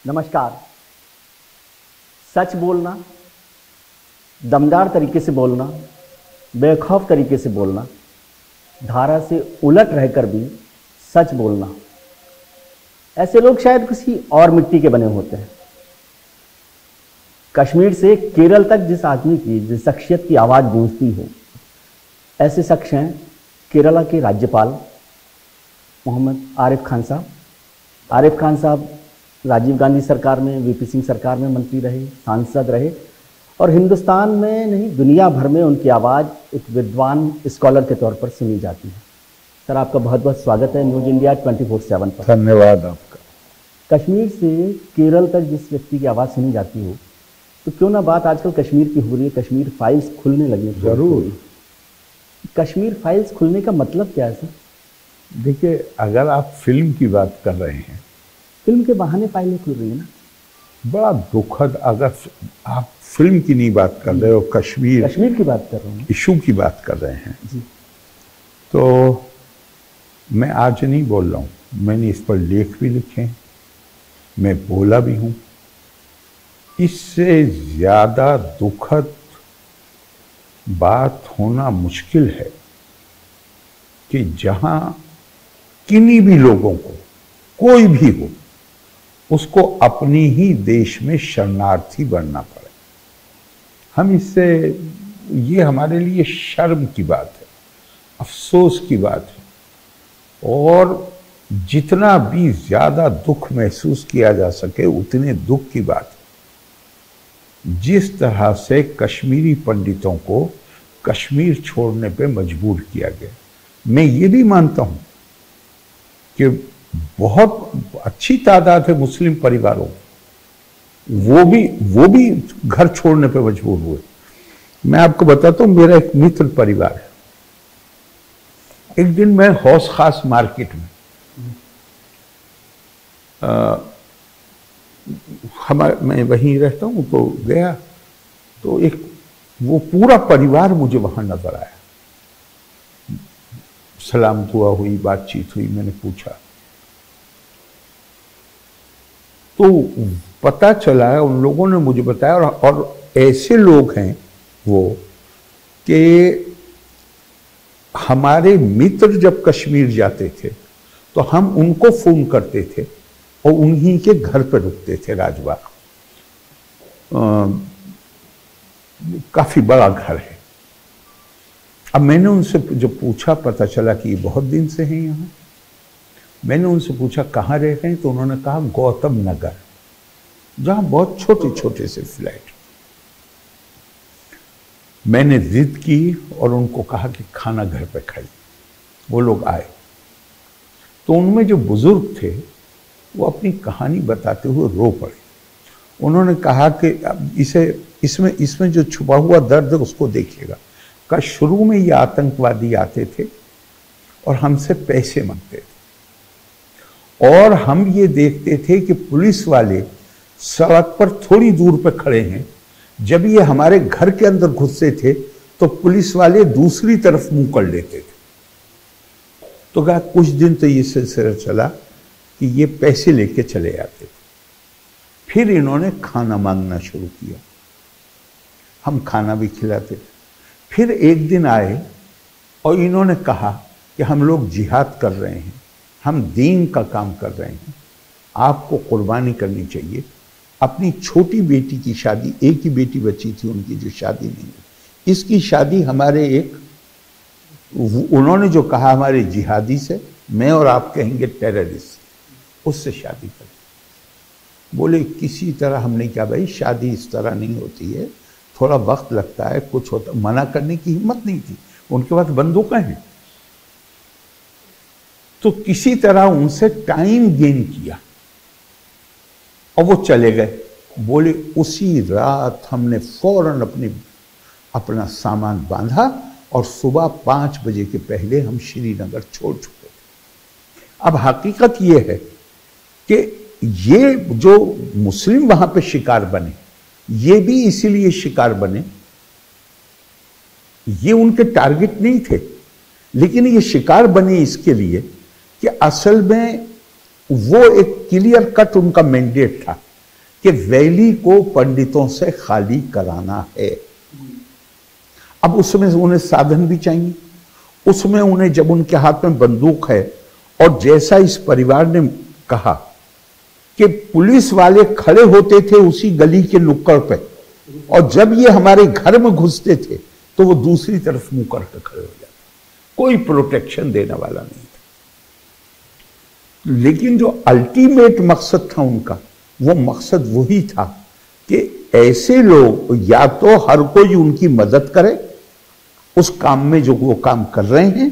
नमस्कार। सच बोलना, दमदार तरीके से बोलना, बेखौफ तरीके से बोलना, धारा से उलट रहकर भी सच बोलना, ऐसे लोग शायद किसी और मिट्टी के बने होते हैं। कश्मीर से केरल तक जिस आदमी की, जिस शख्सियत की आवाज़ गूंजती हो, ऐसे शख्स हैं केरला के राज्यपाल मोहम्मद आरिफ खान साहब। आरिफ खान साहब राजीव गांधी सरकार में, वीपी सिंह सरकार में मंत्री रहे, सांसद रहे और हिंदुस्तान में नहीं दुनिया भर में उनकी आवाज़ एक विद्वान स्कॉलर के तौर पर सुनी जाती है। सर, आपका बहुत बहुत स्वागत है न्यूज़ इंडिया 24/7 पर। धन्यवाद आपका। कश्मीर से केरल तक जिस व्यक्ति की आवाज़ सुनी जाती हो, तो क्यों ना बात आजकल कश्मीर की हो रही है, कश्मीर फाइल्स खुलने लगने की। जरूर। कश्मीर फाइल्स खुलने का मतलब क्या है सर? देखिए, अगर आप फिल्म की बात कर रहे हैं, फिल्म के बहाने फाइलें खुल रही है ना। बड़ा दुखद। अगर आप फिल्म की नहीं बात कर रहे हो, कश्मीर की बात कर रहे हैं, इशू की बात कर रहे हैं जी, तो मैं आज नहीं बोल रहा हूँ, मैंने इस पर लेख भी लिखे हैं, मैं बोला भी हूँ। इससे ज़्यादा दुखद बात होना मुश्किल है कि जहाँ किन्हीं भी लोगों को, कोई भी हो, उसको अपनी ही देश में शरणार्थी बनना पड़े। हम इससे, ये हमारे लिए शर्म की बात है, अफसोस की बात है और जितना भी ज़्यादा दुख महसूस किया जा सके उतने दुख की बात है। जिस तरह से कश्मीरी पंडितों को कश्मीर छोड़ने पे मजबूर किया गया, मैं ये भी मानता हूँ कि बहुत अच्छी तादाद है मुस्लिम परिवारों, वो भी घर छोड़ने पे मजबूर हुए। मैं आपको बताता हूँ, मेरा एक मित्र परिवार है। एक दिन मैं हौस खास मार्केट में, मैं वहीं रहता हूँ, तो गया तो एक वो पूरा परिवार मुझे वहां नजर आया। सलाम दुआ हुई, बातचीत हुई, मैंने पूछा तो पता चला, उन लोगों ने मुझे बताया, और ऐसे लोग हैं वो कि हमारे मित्र जब कश्मीर जाते थे तो हम उनको फोन करते थे और उन्हीं के घर पर रुकते थे। राजबाग काफी बड़ा घर है। अब मैंने उनसे जब पूछा, पता चला कि ये बहुत दिन से हैं यहाँ। मैंने उनसे पूछा कहाँ रह रहे हैं, तो उन्होंने कहा गौतम नगर, जहाँ बहुत छोटे छोटे से फ्लैट। मैंने जिद की और उनको कहा कि खाना घर पे खाइए। वो लोग आए तो उनमें जो बुजुर्ग थे वो अपनी कहानी बताते हुए रो पड़े। उन्होंने कहा कि इसमें जो छुपा हुआ दर्द है उसको देखिएगा। का शुरू में ये आतंकवादी आते थे और हमसे पैसे मांगते थे और हम ये देखते थे कि पुलिस वाले सड़क पर थोड़ी दूर पर खड़े हैं। जब ये हमारे घर के अंदर घुसते थे तो पुलिस वाले दूसरी तरफ मुंह कर लेते थे। तो कहा कुछ दिन तो ये सिलसिला चला कि ये पैसे लेके चले आते थे। फिर इन्होंने खाना मांगना शुरू किया, हम खाना भी खिलाते थे। फिर एक दिन आए और इन्होंने कहा कि हम लोग जिहाद कर रहे हैं, हम दीन का काम कर रहे हैं, आपको कुर्बानी करनी चाहिए। अपनी छोटी बेटी की शादी, एक ही बेटी बची थी उनकी जो शादी नहीं हुई, इसकी शादी हमारे उन्होंने जो कहा हमारे जिहादी से, मैं और आप कहेंगे टेररिस्ट, उससे शादी कर। बोले किसी तरह हमने क्या, भाई शादी इस तरह नहीं होती है, थोड़ा वक्त लगता है, कुछ होता। मना करने की हिम्मत नहीं थी, उनके पास बंदूकें हैं। तो किसी तरह उनसे टाइम गेन किया और वो चले गए। बोले उसी रात हमने फौरन अपना सामान बांधा और सुबह 5 बजे के पहले हम श्रीनगर छोड़ चुके थे। अब हकीकत ये है कि ये जो मुस्लिम वहां पे शिकार बने, ये भी इसीलिए शिकार बने, ये उनके टारगेट नहीं थे, लेकिन ये शिकार बने इसके लिए कि असल में वो एक क्लियर कट उनका मैंडेट था कि वैली को पंडितों से खाली कराना है। अब उसमें उन्हें साधन भी चाहिए, उसमें उन्हें, जब उनके हाथ में बंदूक है, और जैसा इस परिवार ने कहा कि पुलिस वाले खड़े होते थे उसी गली के नुक्कड़ पे, और जब ये हमारे घर में घुसते थे तो वो दूसरी तरफ मुंह करके खड़े हो जाते, कोई प्रोटेक्शन देने वाला नहीं था। लेकिन जो अल्टीमेट मकसद था उनका, वो मकसद वही था कि ऐसे लोग या तो हर कोई उनकी मदद करे उस काम में जो वो काम कर रहे हैं,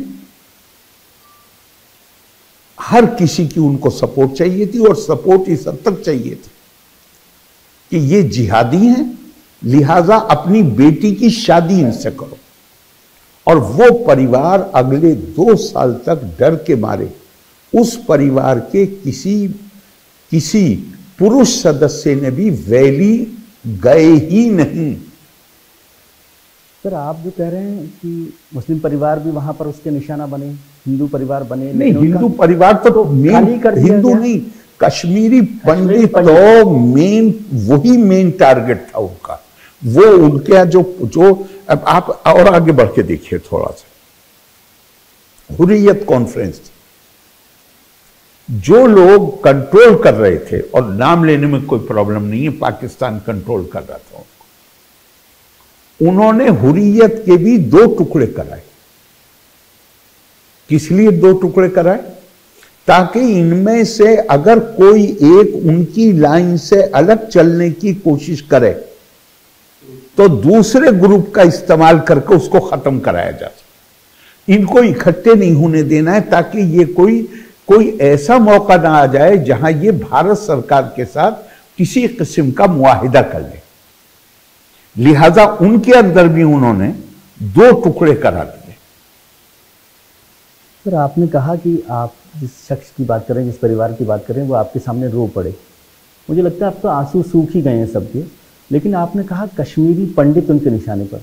हर किसी की उनको सपोर्ट चाहिए थी, और सपोर्ट इस हद तक चाहिए थी कि ये जिहादी हैं, लिहाजा अपनी बेटी की शादी इनसे करो। और वो परिवार अगले 2 साल तक डर के मारे उस परिवार के किसी पुरुष सदस्य ने भी वैली गए ही नहीं। सर, आप जो कह रहे हैं कि मुस्लिम परिवार भी वहां पर उसके निशाना बने, हिंदू परिवार बने, नहीं, हिंदू परिवार तो मेन, हिंदू नहीं, कश्मीरी पंडित तो मेन, वही मेन टारगेट था उनका। वो उनके यहाँ जो अब आप और आगे बढ़ के देखिए थोड़ा सा, हुर्रियत कॉन्फ्रेंस थी, जो लोग कंट्रोल कर रहे थे, और नाम लेने में कोई प्रॉब्लम नहीं है, पाकिस्तान कंट्रोल कर रहा था उनको, उन्होंने हुर्रियत के भी 2 टुकड़े कराए। किस लिए 2 टुकड़े कराए? ताकि इनमें से अगर कोई एक उनकी लाइन से अलग चलने की कोशिश करे तो दूसरे ग्रुप का इस्तेमाल करके उसको खत्म कराया जा सके। इनको इकट्ठे नहीं होने देना है, ताकि ये कोई ऐसा मौका ना आ जाए जहां ये भारत सरकार के साथ किसी किस्म का मुआहिदा कर ले। लिहाजा उनके अंदर भी उन्होंने 2 टुकड़े करा दिए। सर, आपने कहा कि आप जिस शख्स की बात कर रहे हैं, जिस परिवार की बात कर रहे हैं, वो आपके सामने रो पड़े। मुझे लगता है अब तो आंसू सूख ही गए हैं सबके। लेकिन आपने कहा कश्मीरी पंडित उनके निशाने पर,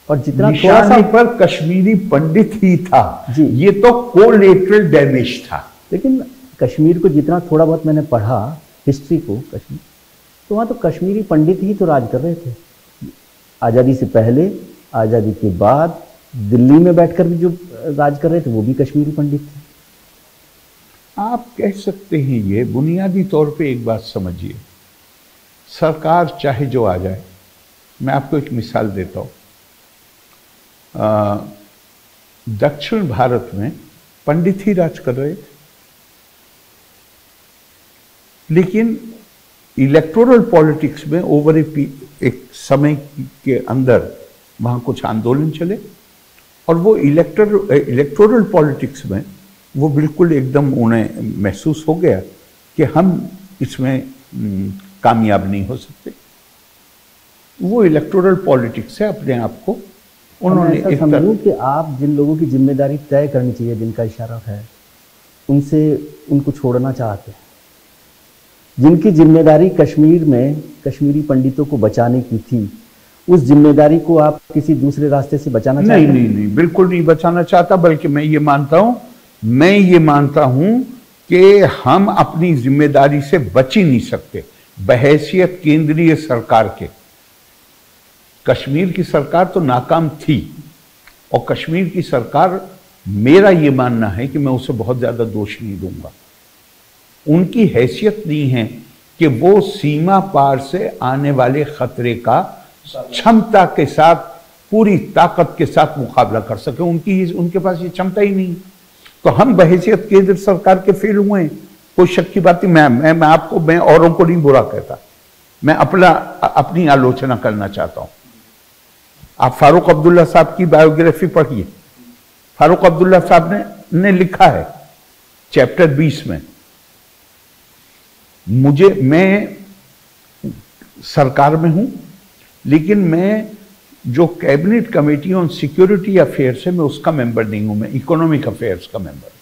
और जितना थोड़ा सा पर कश्मीरी पंडित ही था जी, ये तो कोलेटरल डैमेज था। लेकिन कश्मीर को जितना थोड़ा बहुत मैंने पढ़ा, हिस्ट्री को कश्मीर, तो वहाँ तो कश्मीरी पंडित ही तो राज कर रहे थे। आज़ादी से पहले, आज़ादी के बाद दिल्ली में बैठकर भी जो राज कर रहे थे वो भी कश्मीरी पंडित थे। आप कह सकते हैं ये, बुनियादी तौर पे एक बात समझिए, सरकार चाहे जो आ जाए, मैं आपको एक मिसाल देता हूँ। दक्षिण भारत में पंडित ही राज कर रहे थे, लेकिन इलेक्टोरल पॉलिटिक्स में ओवर एक समय के अंदर वहाँ कुछ आंदोलन चले, और वो इलेक्टोरल पॉलिटिक्स में वो बिल्कुल एकदम उन्हें महसूस हो गया कि हम इसमें कामयाब नहीं हो सकते। वो इलेक्टोरल पॉलिटिक्स से अपने आप को उन्होंने ऐसा समझूं कि आप जिन लोगों की जिम्मेदारी तय करनी चाहिए, जिनका इशारा है, उनको छोड़ना चाहते हैं। जिनकी जिम्मेदारी कश्मीर में कश्मीरी पंडितों को बचाने की थी, उस जिम्मेदारी को आप किसी दूसरे रास्ते से बचाना चाहते हैं? नहीं, बिल्कुल नहीं बचाना चाहता। बल्कि मैं ये मानता हूं कि हम अपनी जिम्मेदारी से बच ही नहीं सकते। बहैसियत केंद्रीय सरकार के, कश्मीर की सरकार तो नाकाम थी, और कश्मीर की सरकार, मेरा ये मानना है कि मैं उसे बहुत ज्यादा दोष नहीं दूंगा। उनकी हैसियत नहीं है कि वो सीमा पार से आने वाले खतरे का क्षमता के साथ, पूरी ताकत के साथ मुकाबला कर सके। उनके पास ये क्षमता ही नहीं। तो हम बहैसियत केंद्र सरकार के फेल हुए हैं, कोई शक की बात नहीं। मैं औरों को नहीं बुरा कहता, मैं अपनी आलोचना करना चाहता हूं। आप फारूक अब्दुल्ला साहब की बायोग्राफी पढ़िए। फारूक अब्दुल्ला साहब ने लिखा है चैप्टर 20 में, मैं सरकार में हूं, लेकिन मैं जो cabinet committee on security affairs है, मैं उसका मेंबर नहीं हूं, मैं इकोनॉमिक अफेयर्स का मेंबर हूं।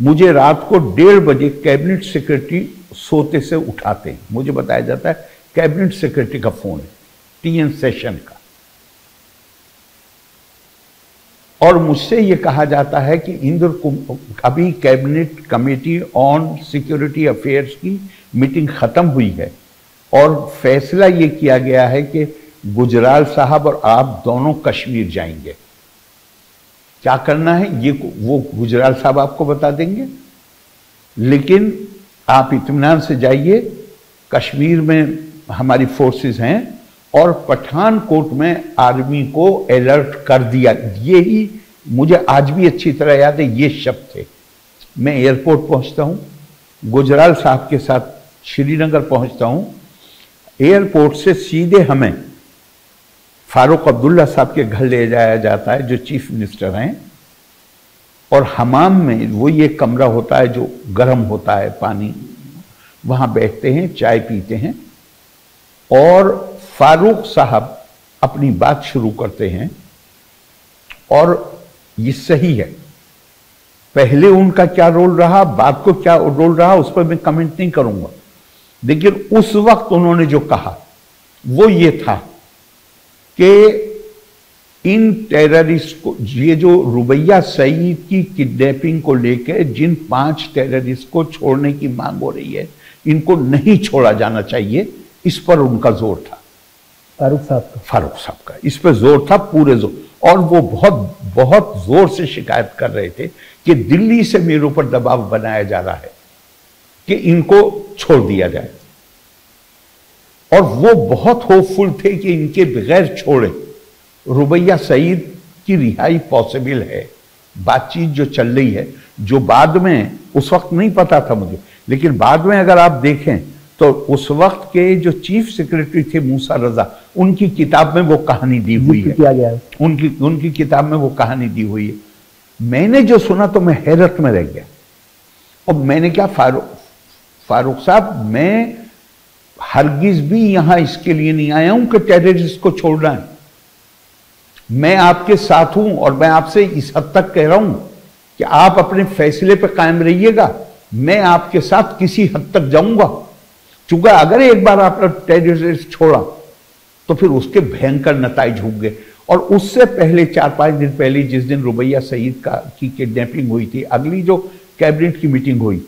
मुझे रात को 1:30 बजे कैबिनेट सेक्रेटरी सोते से उठाते हैं। मुझे बताया जाता है कैबिनेट सेक्रेटरी का फोन है, TN सेशन का, और मुझसे यह कहा जाता है कि इंद्र को अभी cabinet committee on security affairs की मीटिंग खत्म हुई है और फैसला ये किया गया है कि गुजराल साहब और आप दोनों कश्मीर जाएंगे। क्या करना है ये वो गुजराल साहब आपको बता देंगे, लेकिन आप इत्मीनान से जाइए। कश्मीर में हमारी फोर्सेस हैं और पठानकोट में आर्मी को अलर्ट कर दिया। ये ही मुझे आज भी अच्छी तरह याद है, ये शब्द थे। मैं एयरपोर्ट पहुंचता हूं, गुजराल साहब के साथ श्रीनगर पहुंचता हूं। एयरपोर्ट से सीधे हमें फारूक अब्दुल्ला साहब के घर ले जाया जाता है, जो चीफ मिनिस्टर हैं, और हमाम में वो ये कमरा होता है जो गर्म होता है, पानी, वहां बैठते हैं, चाय पीते हैं और फारूक साहब अपनी बात शुरू करते हैं। और ये सही है, पहले उनका क्या रोल रहा, बाद को क्या रोल रहा, उस पर मैं कमेंट नहीं करूंगा, लेकिन उस वक्त उन्होंने जो कहा वो ये था कि इन टेररिस्ट को, ये जो रुबैया सईद की किडनैपिंग को लेकर जिन 5 टेररिस्ट को छोड़ने की मांग हो रही है, इनको नहीं छोड़ा जाना चाहिए, इस पर उनका जोर था। फारूक साहब का इस पर जोर था, पूरे जोर। और वो बहुत बहुत जोर से शिकायत कर रहे थे कि दिल्ली से मेरे ऊपर दबाव बनाया जा रहा है कि इनको छोड़ दिया जाए। और वो बहुत होपफुल थे कि इनके बगैर छोड़े रुबैया सईद की रिहाई पॉसिबल है। बातचीत जो चल रही है, जो बाद में, उस वक्त नहीं पता था मुझे, लेकिन बाद में अगर आप देखें तो उस वक्त के जो चीफ सेक्रेटरी थे मूसा रजा, उनकी किताब में वो कहानी दी हुई है, किया गया है। उनकी किताब में वो कहानी दी हुई है। मैंने जो सुना तो मैं हैरत में रह गया। और मैंने क्या, फारूक साहब, मैं हरगिज भी यहां इसके लिए नहीं आया हूं कि टेररिस्ट को छोड़ना है। मैं आपके साथ हूं और मैं आपसे इस हद तक कह रहा हूं कि आप अपने फैसले पर कायम रहिएगा। मैं आपके साथ किसी हद तक जाऊंगा, क्योंकि अगर एक बार आपने टेररिस्ट छोड़ा तो फिर उसके भयंकर नताइज होंगे। और उससे पहले 4-5 दिन पहले, जिस दिन रुबैया सईद की किडनैपिंग हुई थी, अगली जो कैबिनेट की मीटिंग हुई,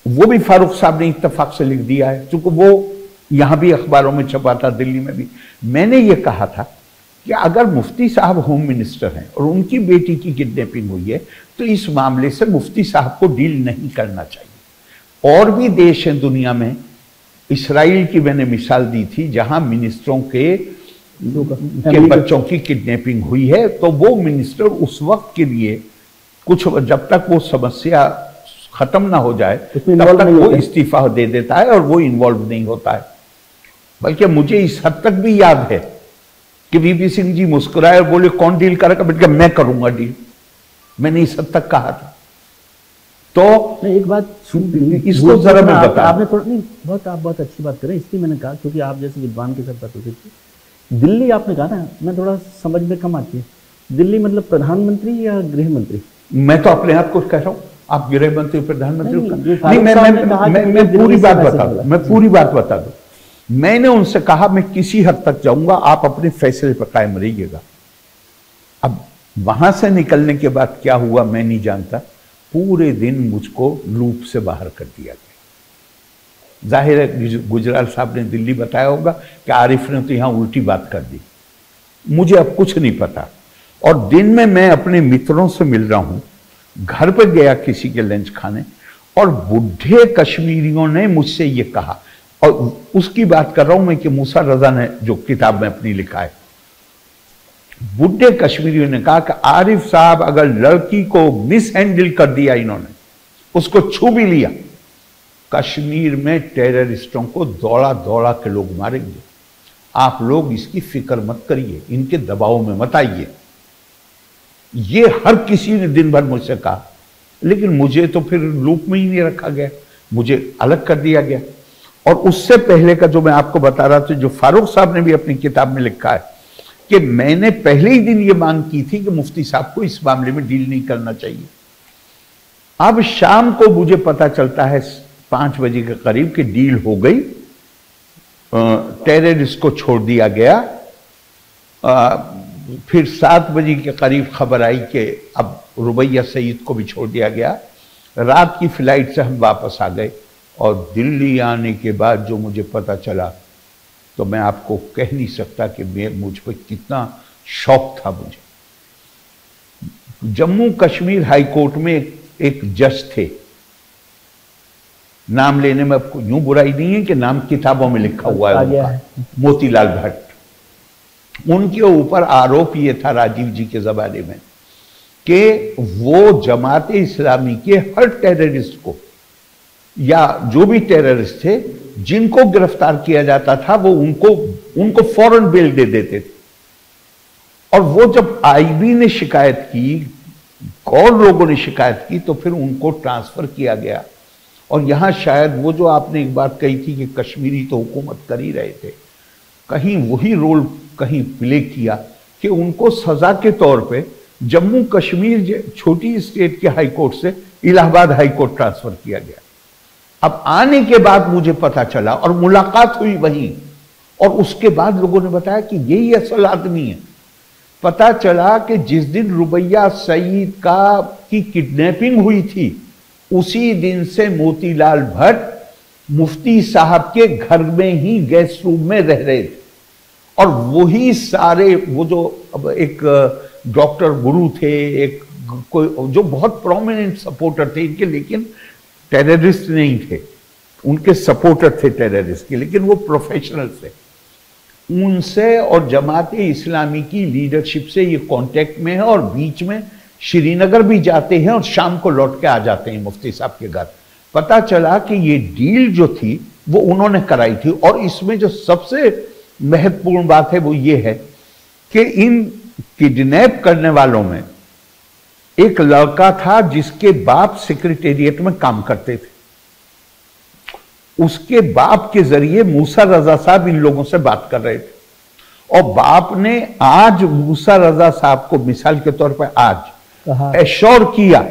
वो भी फारूक साहब ने इत्तेफाक से लिख दिया है, क्योंकि वो यहां भी अखबारों में छपा था, दिल्ली में भी। मैंने ये कहा था कि अगर मुफ्ती साहब होम मिनिस्टर हैं और उनकी बेटी की किडनैपिंग हुई है, तो इस मामले से मुफ्ती साहब को डील नहीं करना चाहिए। और भी देश हैं दुनिया में, इसराइल की मैंने मिसाल दी थी, जहां मिनिस्टरों के बच्चों की किडनैपिंग हुई है, तो वो मिनिस्टर उस वक्त के लिए कुछ, जब तक वो समस्या खत्म ना हो जाए तब तक वो इस्तीफा दे देता है और वो इन्वॉल्व नहीं होता है। बल्कि मुझे इस हद तक भी याद है कि वीपी सिंह जी मुस्कुराए और बोले कौन डील करेगा, बेटा मैं करूंगा डील। मैंने इस हद तक कहा था। तो एक बात इसको जरा मैं बता, आपने थोड़ा नहीं, आप बहुत अच्छी बात करें, इसलिए मैंने कहा क्योंकि आप जैसे विद्वान के साथ बात होती थी। दिल्ली आपने कहा ना, मैं थोड़ा समझ में कम आती है। दिल्ली मतलब प्रधानमंत्री या गृह मंत्री? मैं तो अपने आप को कह रहा हूं, आप गृह मंत्री प्रधानमंत्री नहीं, मैं पूरी बात बता दूं, मैं पूरी बात बता दूं। मैंने उनसे कहा मैं किसी हद तक जाऊंगा, आप अपने फैसले पर कायम रहिएगा। अब वहां से निकलने के बाद क्या हुआ मैं नहीं जानता। पूरे दिन मुझको लूप से बाहर कर दिया गया। जाहिर है गुजराल साहब ने दिल्ली बताया होगा कि आरिफ ने तो यहां उल्टी बात कर दी। मुझे अब कुछ नहीं पता। और दिन में मैं अपने मित्रों से मिल रहा हूं, घर पर गया किसी के लंच खाने, और बुढ़े कश्मीरियों ने मुझसे ये कहा, और उसकी बात कर रहा हूं मैं कि मूसा रजा ने जो किताब में अपनी लिखा है, बुढ़े कश्मीरियों ने कहा कि आरिफ साहब अगर लड़की को मिस हैंडल कर दिया, इन्होंने उसको छू भी लिया, कश्मीर में टेररिस्टों को दौड़ा दौड़ा के लोग मारेंगे। आप लोग इसकी फिक्र मत करिए, इनके दबाव में मत आइए। ये हर किसी ने दिन भर मुझसे कहा, लेकिन मुझे तो फिर लूप में ही नहीं रखा गया, मुझे अलग कर दिया गया। और उससे पहले का जो मैं आपको बता रहा था, जो फारूक साहब ने भी अपनी किताब में लिखा है कि मैंने पहले ही दिन ये मांग की थी कि मुफ्ती साहब को इस मामले में डील नहीं करना चाहिए। अब शाम को मुझे पता चलता है 5 बजे के करीब कि डील हो गई, टेररिस्ट को छोड़ दिया गया। फिर 7 बजे के करीब खबर आई कि अब रुबैया सईद को भी छोड़ दिया गया। रात की फ्लाइट से हम वापस आ गए और दिल्ली आने के बाद जो मुझे पता चला तो मैं आपको कह नहीं सकता कि मुझ पर कितना शौक था मुझे। जम्मू कश्मीर हाई कोर्ट में एक जज थे, नाम लेने में आपको यूं बुराई नहीं है कि नाम किताबों में लिखा हुआ है उनका, मोतीलाल भट्ट। उनके ऊपर आरोप ये था राजीव जी के जमाने में कि वो जमात इस्लामी के हर टेररिस्ट को या जो भी टेररिस्ट थे जिनको गिरफ्तार किया जाता था वो उनको फौरन बेल दे देते थे। और वो जब आईबी ने शिकायत की, और लोगों ने शिकायत की, तो फिर उनको ट्रांसफर किया गया। और यहां शायद वो जो आपने एक बात कही थी कि कश्मीरी तो हुकूमत कर ही रहे थे, कहीं वही रोल कहीं प्ले किया कि उनको सजा के तौर पे जम्मू कश्मीर छोटी स्टेट के हाई कोर्ट से इलाहाबाद हाई कोर्ट ट्रांसफर किया गया। अब आने के बाद मुझे पता चला और मुलाकात हुई वहीं, और उसके बाद लोगों ने बताया कि यही असल आदमी है। पता चला कि जिस दिन रुबैया सईद की किडनैपिंग हुई थी उसी दिन से मोतीलाल भट्ट मुफ्ती साहब के घर में ही गेस्ट रूम में रह रहे थे। और वही सारे वो जो अब एक डॉक्टर गुरु थे, एक कोई जो बहुत प्रोमिनेंट सपोर्टर थे इनके, लेकिन टेररिस्ट नहीं थे, उनके सपोर्टर थे टेररिस्ट के, लेकिन वो प्रोफेशनल थे। उनसे और जमात इस्लामी की लीडरशिप से ये कांटेक्ट में है और बीच में श्रीनगर भी जाते हैं और शाम को लौट के आ जाते हैं मुफ्ती साहब के घर। पता चला कि ये डील जो थी वो उन्होंने कराई थी। और इसमें जो सबसे महत्वपूर्ण बात है वो ये है कि इन किडनैप करने वालों में एक लड़का था जिसके बाप सेक्रेटेरिएट में काम करते थे। उसके बाप के जरिए मूसा रजा साहब इन लोगों से बात कर रहे थे और बाप ने आज मूसा रजा साहब को मिसाल के तौर पर आज एश्योर किया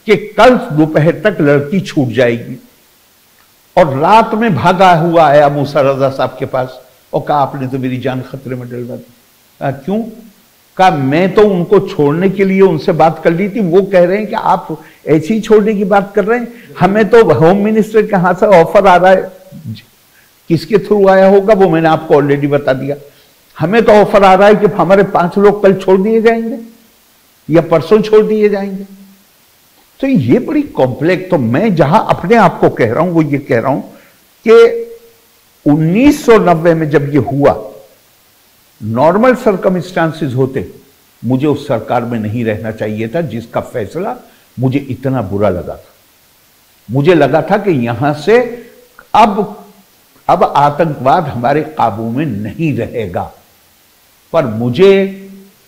कि कल दोपहर तक लड़की छूट जाएगी। और रात में भागा हुआ आया मूसा रजा साहब के पास और कहा आपने तो मेरी जान खतरे में डलवा दी। क्यों? कहा मैं तो उनको छोड़ने के लिए उनसे बात कर ली थी, वो कह रहे हैं कि आप ऐसी ही छोड़ने की बात कर रहे हैं, हमें तो होम मिनिस्टर के हाथ से ऑफर आ रहा है। किसके थ्रू आया होगा वो मैंने आपको ऑलरेडी बता दिया। हमें तो ऑफर आ रहा है कि हमारे 5 लोग कल छोड़ दिए जाएंगे या परसों छोड़ दिए जाएंगे। तो ये बड़ी कॉम्प्लेक्स, तो मैं जहां अपने आप को कह रहा हूं वो ये कह रहा हूं कि 1990 में जब ये हुआ, नॉर्मल सर्कमस्टांसेस होते मुझे उस सरकार में नहीं रहना चाहिए था जिसका फैसला मुझे इतना बुरा लगा था। मुझे लगा था कि यहां से अब आतंकवाद हमारे काबू में नहीं रहेगा। पर मुझे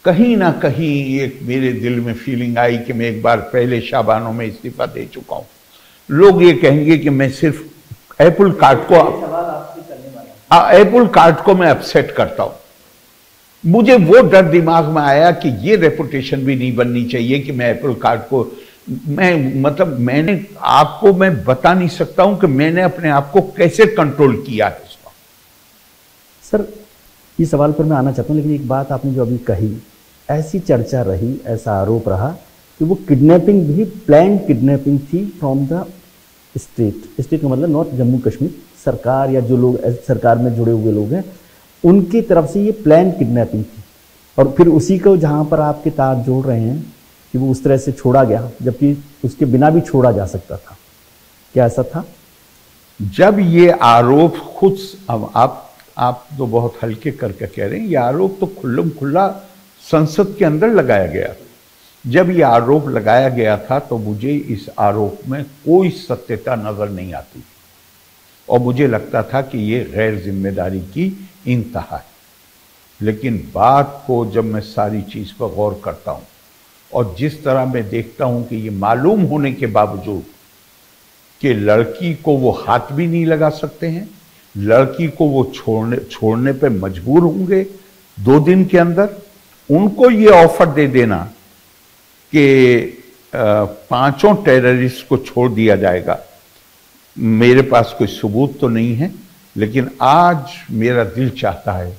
कहीं ना कहीं एक मेरे दिल में फीलिंग आई कि मैं एक बार पहले शाबानों में इस्तीफा दे चुका हूं। लोग ये कहेंगे कि मैं सिर्फ एप्पल कार्ट को मैं अपसेट करता हूं। मुझे वो डर दिमाग में आया कि ये रेपुटेशन भी नहीं बननी चाहिए कि मैं एप्पल कार्ट को मैंने आपको मैं बता नहीं सकता हूं कि मैंने अपने आप को कैसे कंट्रोल किया है इस वक्त। सर इस सवाल पर मैं आना चाहता हूं, लेकिन एक बात आपने जो अभी कही, ऐसी चर्चा रही, ऐसा आरोप रहा कि वो किडनैपिंग भी प्लान किडनैपिंग थी फ्रॉम द स्टेट का मतलब नॉट जम्मू कश्मीर सरकार या जो लोग सरकार में जुड़े हुए लोग हैं उनकी तरफ से ये प्लान किडनैपिंग थी। और फिर उसी को जहां पर आपके तार जोड़ रहे हैं कि वो उस तरह से छोड़ा गया जबकि उसके बिना भी छोड़ा जा सकता था, क्या ऐसा था? जब ये आरोप खुद, अब आप तो बहुत हल्के करके कह रहे हैं, ये आरोप तो खुल्लम खुल्ला संसद के अंदर लगाया गया। जब ये आरोप लगाया गया था तो मुझे इस आरोप में कोई सत्यता नजर नहीं आती और मुझे लगता था कि ये गैर जिम्मेदारी की इंतहा है। लेकिन बात को जब मैं सारी चीज पर गौर करता हूं और जिस तरह मैं देखता हूं कि ये मालूम होने के बावजूद कि लड़की को वो हाथ भी नहीं लगा सकते हैं, लड़की को वो छोड़ने पे मजबूर होंगे 2 दिन के अंदर, उनको ये ऑफर दे देना कि 5 टेररिस्ट को छोड़ दिया जाएगा। मेरे पास कोई सबूत तो नहीं है, लेकिन आज मेरा दिल चाहता है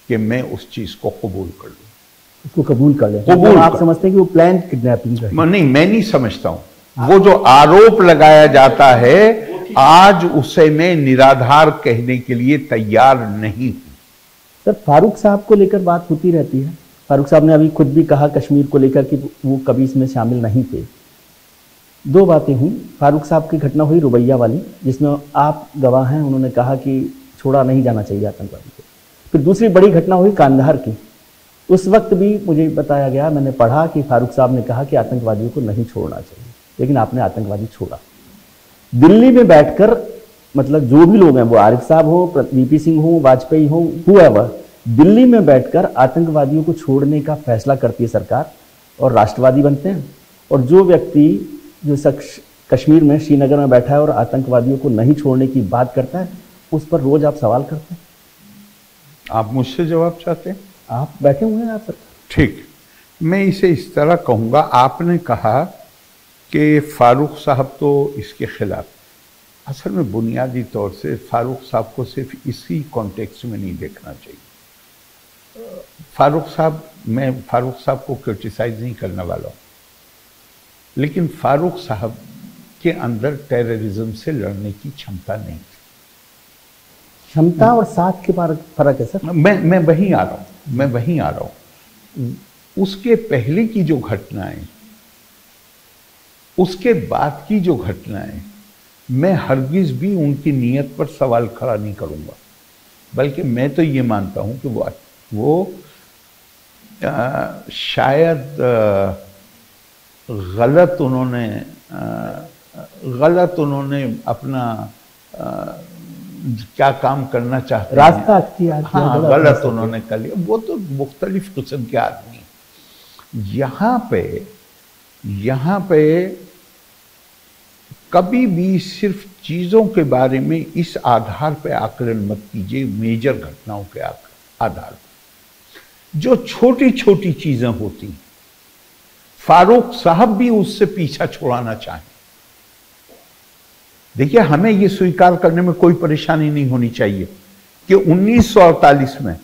कि मैं उस चीज को कबूल कर लूं। उसको कबूल कर लें। कबूल आप समझते हैं कि वो प्लान किडनैपिंग है? नहीं, मैं नहीं समझता हूं। वो जो आरोप लगाया जाता है आज उसे मैं निराधार कहने के लिए तैयार नहीं हूं। सर, फारूक साहब को लेकर बात होती रहती है। फारूक साहब ने अभी खुद भी कहा कश्मीर को लेकर कि वो कभी इसमें शामिल नहीं थे। दो बातें हुई। फारूक साहब की घटना हुई रुबैया वाली, जिसमें आप गवाह हैं, उन्होंने कहा कि छोड़ा नहीं जाना चाहिए आतंकवादी को। फिर दूसरी बड़ी घटना हुई कांधार की। उस वक्त भी मुझे बताया गया, मैंने पढ़ा कि फारूक साहब ने कहा कि आतंकवादियों को नहीं छोड़ना चाहिए, लेकिन आपने आतंकवादी छोड़ा। दिल्ली में बैठकर, मतलब जो भी लोग हैं, वो आरिफ साहब हो, वीपी सिंह हो, वाजपेयी हो, हुआ, दिल्ली में बैठकर आतंकवादियों को छोड़ने का फैसला करती है सरकार और राष्ट्रवादी बनते हैं। और जो व्यक्ति जो शख्स कश्मीर में, श्रीनगर में बैठा है और आतंकवादियों को नहीं छोड़ने की बात करता है, उस पर रोज आप सवाल करते हैं। आप मुझसे जवाब चाहते हैं? आप बैठे हुए हैं आप सर। ठीक, मैं इसे इस तरह कहूँगा। आपने कहा कि फारूक साहब तो इसके खिलाफ, असल में बुनियादी तौर से फारूक साहब को सिर्फ इसी कॉन्टेक्स्ट में नहीं देखना चाहिए। मैं फारूक साहब को क्रिटिसाइज नहीं करने वाला हूँ, लेकिन फारूक साहब के अंदर टेररिज्म से लड़ने की क्षमता नहीं थी। क्षमता और साथ के फर्क है सर। मैं वहीं आ रहा हूँ। उसके पहले की जो घटनाएं, उसके बाद की जो घटनाएं, मैं हरगिज भी उनकी नीयत पर सवाल खड़ा नहीं करूंगा, बल्कि मैं तो ये मानता हूं कि वो शायद गलत उन्होंने अपना क्या काम करना चाहते रास्ता अख्तियार किया। हाँ, गलत उन्होंने कर लिया। वो तो मुख्तलिफ किस्म के आदमी। यहाँ पे कभी भी सिर्फ चीज़ों के बारे में इस आधार पे आकलन मत कीजिए, मेजर घटनाओं के आधार पर। जो छोटी छोटी चीज़ें होती, फारूक साहब भी उससे पीछा छुड़ाना चाहें। देखिए, हमें ये स्वीकार करने में कोई परेशानी नहीं होनी चाहिए कि 1948 में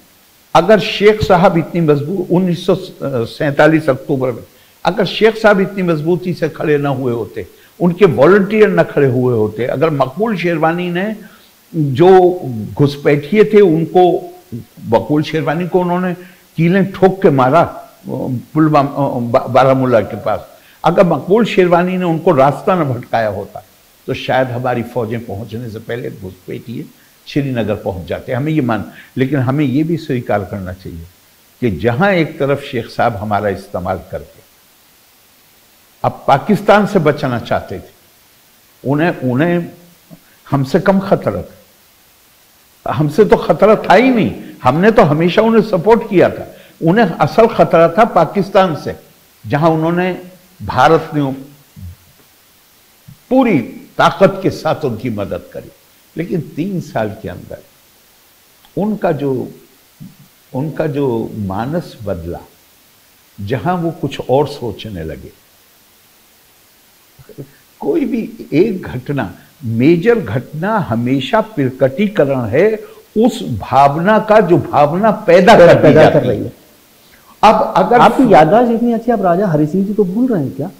अगर शेख साहब इतनी मजबूत, 1947 अक्टूबर में अगर शेख साहब इतनी मजबूती से खड़े ना हुए होते, उनके वॉलंटियर न खड़े हुए होते, अगर मकबूल शेरवानी ने, जो घुसपैठिए थे, उनको, मकबूल शेरवानी को उन्होंने कीलें ठोक के मारा पुलवामा बारामूला के पास, अगर मकबूल शेरवानी ने उनको रास्ता न भटकाया होता तो शायद हमारी फौजें पहुंचने से पहले घुसपैठिए श्रीनगर पहुंच जाते। हमें ये लेकिन हमें ये भी स्वीकार करना चाहिए कि जहां एक तरफ शेख साहब हमारा इस्तेमाल करके अब पाकिस्तान से बचना चाहते थे, उन्हें हमसे कम खतरा था। हमसे तो खतरा था ही नहीं, हमने तो हमेशा उन्हें सपोर्ट किया था। उन्हें असल खतरा था पाकिस्तान से, जहां उन्होंने, भारत ने पूरी ताकत के साथ उनकी मदद करी। लेकिन 3 साल के अंदर उनका जो मानस बदला, जहां वो कुछ और सोचने लगे। कोई भी एक घटना, मेजर घटना हमेशा प्रकटीकरण है उस भावना का जो भावना पैदा कर रही है। अब अगर आपकी याददाश्त इतनी अच्छी, आप राजा हरि सिंह जी को भूल रहे हैं क्या?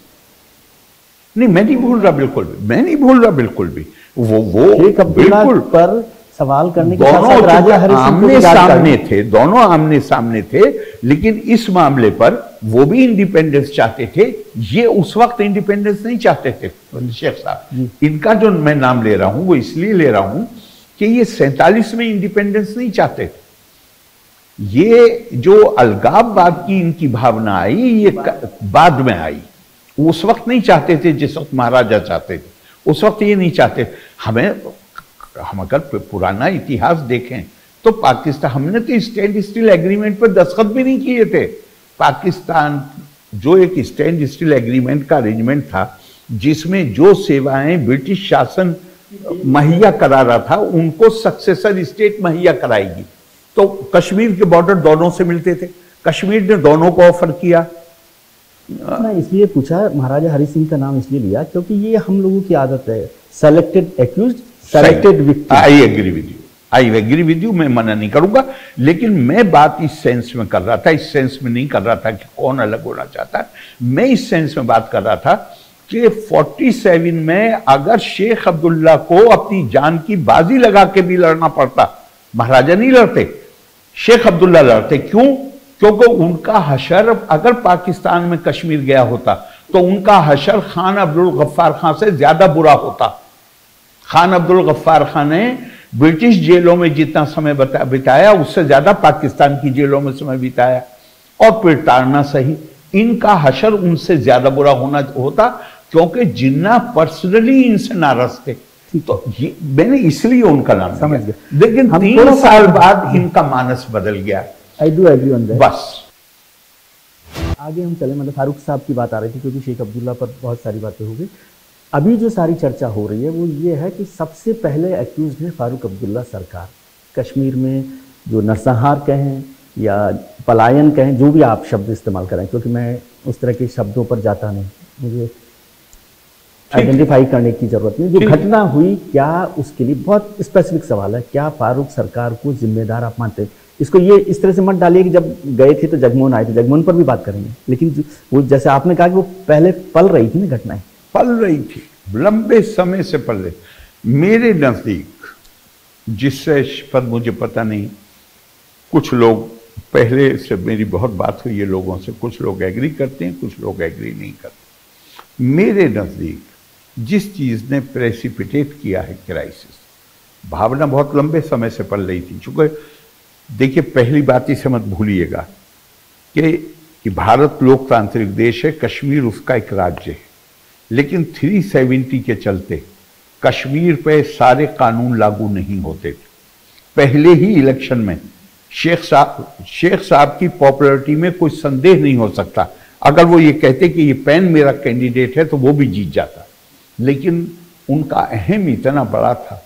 नहीं, मैं नहीं भूल रहा, बिल्कुल भी मैं नहीं भूल रहा, बिल्कुल भी। वो बिल्कुल पर सवाल करने के दोनों राजा हरि सिंह आमने सामने थे, दोनों आमने सामने थे। लेकिन इस मामले पर वो भी इंडिपेंडेंस चाहते थे, ये उस वक्त इंडिपेंडेंस नहीं चाहते थे शेख साहब। इनका जो मैं नाम ले रहा हूं वो इसलिए ले रहा हूं कि ये 47 में इंडिपेंडेंस नहीं चाहते थे। ये जो अलगाववाद की इनकी भावना आई, ये बाद में आई। उस वक्त नहीं चाहते थे जिस वक्त महाराजा चाहते थे, उस वक्त ये नहीं चाहते। हम अगर पुराना इतिहास देखें तो पाकिस्तान, हमने तो स्टैंड स्टिल एग्रीमेंट पर दस्तखत भी नहीं किए थे। पाकिस्तान जो एक स्टैंड स्टिल एग्रीमेंट का अरेंजमेंट था, जिसमें जो सेवाएं ब्रिटिश शासन मुहैया करा रहा था उनको सक्सेसर स्टेट मुहैया कराएगी। तो कश्मीर के बॉर्डर दोनों से मिलते थे, कश्मीर ने दोनों को ऑफर किया। मैं इसलिए पूछा, महाराजा हरि सिंह का नाम इसलिए लिया क्योंकि ये हम लोगों की आदत है, selected accused, selected victim. I agree with you, मैं मना नहीं करूंगा। लेकिन मैं बात इस सेंस में कर रहा था, इस सेंस में नहीं कर रहा था कि कौन अलग होना चाहता है। मैं इस सेंस में बात कर रहा था कि 47 में अगर शेख अब्दुल्ला को अपनी जान की बाजी लगा के भी लड़ना पड़ता, महाराजा नहीं लड़ते, शेख अब्दुल्ला लड़ते। क्यों? क्योंकि उनका हशर अगर पाकिस्तान में कश्मीर गया होता तो उनका हशर खान अब्दुल गफ्फार खान से ज्यादा बुरा होता। खान अब्दुल गफ्फार खान ने ब्रिटिश जेलों में जितना समय बिताया उससे ज्यादा पाकिस्तान की जेलों में समय बिताया, और फिर ताड़ना सही, इनका हशर उनसे ज्यादा बुरा होता क्योंकि जिन्ना पर्सनली इनसे नाराज थे। तो ये मैंने इसलिए उनका नाम समझ गया, लेकिन 3 साल बाद इनका मानस बदल गया। I do agree on that. बस आगे हम चले, मतलब फारूक साहब की बात आ रही थी क्योंकि शेख अब्दुल्ला पर बहुत सारी बातें हो गई। अभी जो सारी चर्चा हो रही है वो ये है कि सबसे पहले एक्यूज है फारूक अब्दुल्ला सरकार। कश्मीर में जो नरसंहार कहें या पलायन कहें, जो भी आप शब्द इस्तेमाल करें, क्योंकि मैं उस तरह के शब्दों पर जाता नहीं, मुझे आइडेंटिफाई करने की जरूरत नहीं। जो घटना हुई, क्या उसके लिए बहुत स्पेसिफिक सवाल है, क्या फारूक सरकार को जिम्मेदार आप मानते हैं? इसको ये इस तरह से मत डालिए कि जब गए थे तो जगमोहन आए थे, जगमोहन पर भी बात करेंगे, लेकिन वो जैसे आपने कहा कि वो पहले पल रही थी ना, घटनाएं पल रही थी, लंबे समय से पल रही। मेरे नजदीक, जिससे पर मुझे पता नहीं, कुछ लोग पहले से मेरी बहुत बात हुई है लोगों से, कुछ लोग एग्री करते हैं, कुछ लोग एग्री नहीं करते। मेरे नजदीक जिस चीज ने प्रेसिपिटेट किया है क्राइसिस, भावना बहुत लंबे समय से पल रही थी। चूंकि देखिए, पहली बात इसे मत भूलिएगा कि भारत लोकतांत्रिक देश है, कश्मीर उसका एक राज्य है, लेकिन 370 के चलते कश्मीर पे सारे कानून लागू नहीं होते थे। पहले ही इलेक्शन में शेख साहब की पॉपुलैरिटी में कोई संदेह नहीं हो सकता। अगर वो ये कहते कि ये पेन मेरा कैंडिडेट है तो वो भी जीत जाता, लेकिन उनका अहम इतना बड़ा था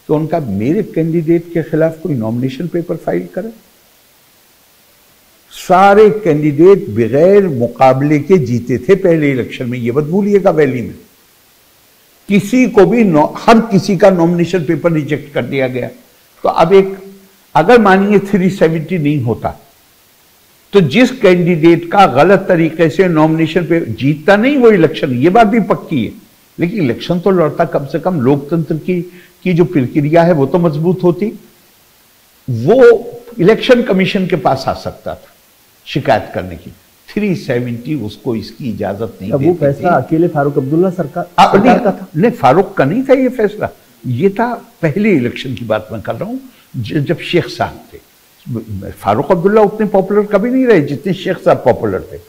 तो उनका मेरे कैंडिडेट के खिलाफ कोई नॉमिनेशन पेपर फाइल करे। सारे कैंडिडेट बगैर मुकाबले के जीते थे पहले इलेक्शन में, ये मत भूलिएगा। वैली में किसी को भी हर किसी का नॉमिनेशन पेपर रिजेक्ट कर दिया गया। तो अब अगर मानिए 370 नहीं होता तो जिस कैंडिडेट का गलत तरीके से नॉमिनेशन पे जीतता नहीं वो इलेक्शन, ये बात भी पक्की है, लेकिन इलेक्शन तो लड़ता, कम से कम लोकतंत्र की जो प्रक्रिया है वो तो मजबूत होती। वो इलेक्शन कमीशन के पास आ सकता था शिकायत करने की। 370 उसको इसकी इजाजत नहीं देती। वो फैसला अकेले फारूक अब्दुल्ला सरकार का था? नहीं, फारूक का नहीं था ये फैसला, ये था पहले इलेक्शन की बात मैं कर रहा हूं, जब शेख साहब थे। फारूक अब्दुल्ला उतने पॉपुलर कभी नहीं रहे जितने शेख साहब पॉपुलर थे।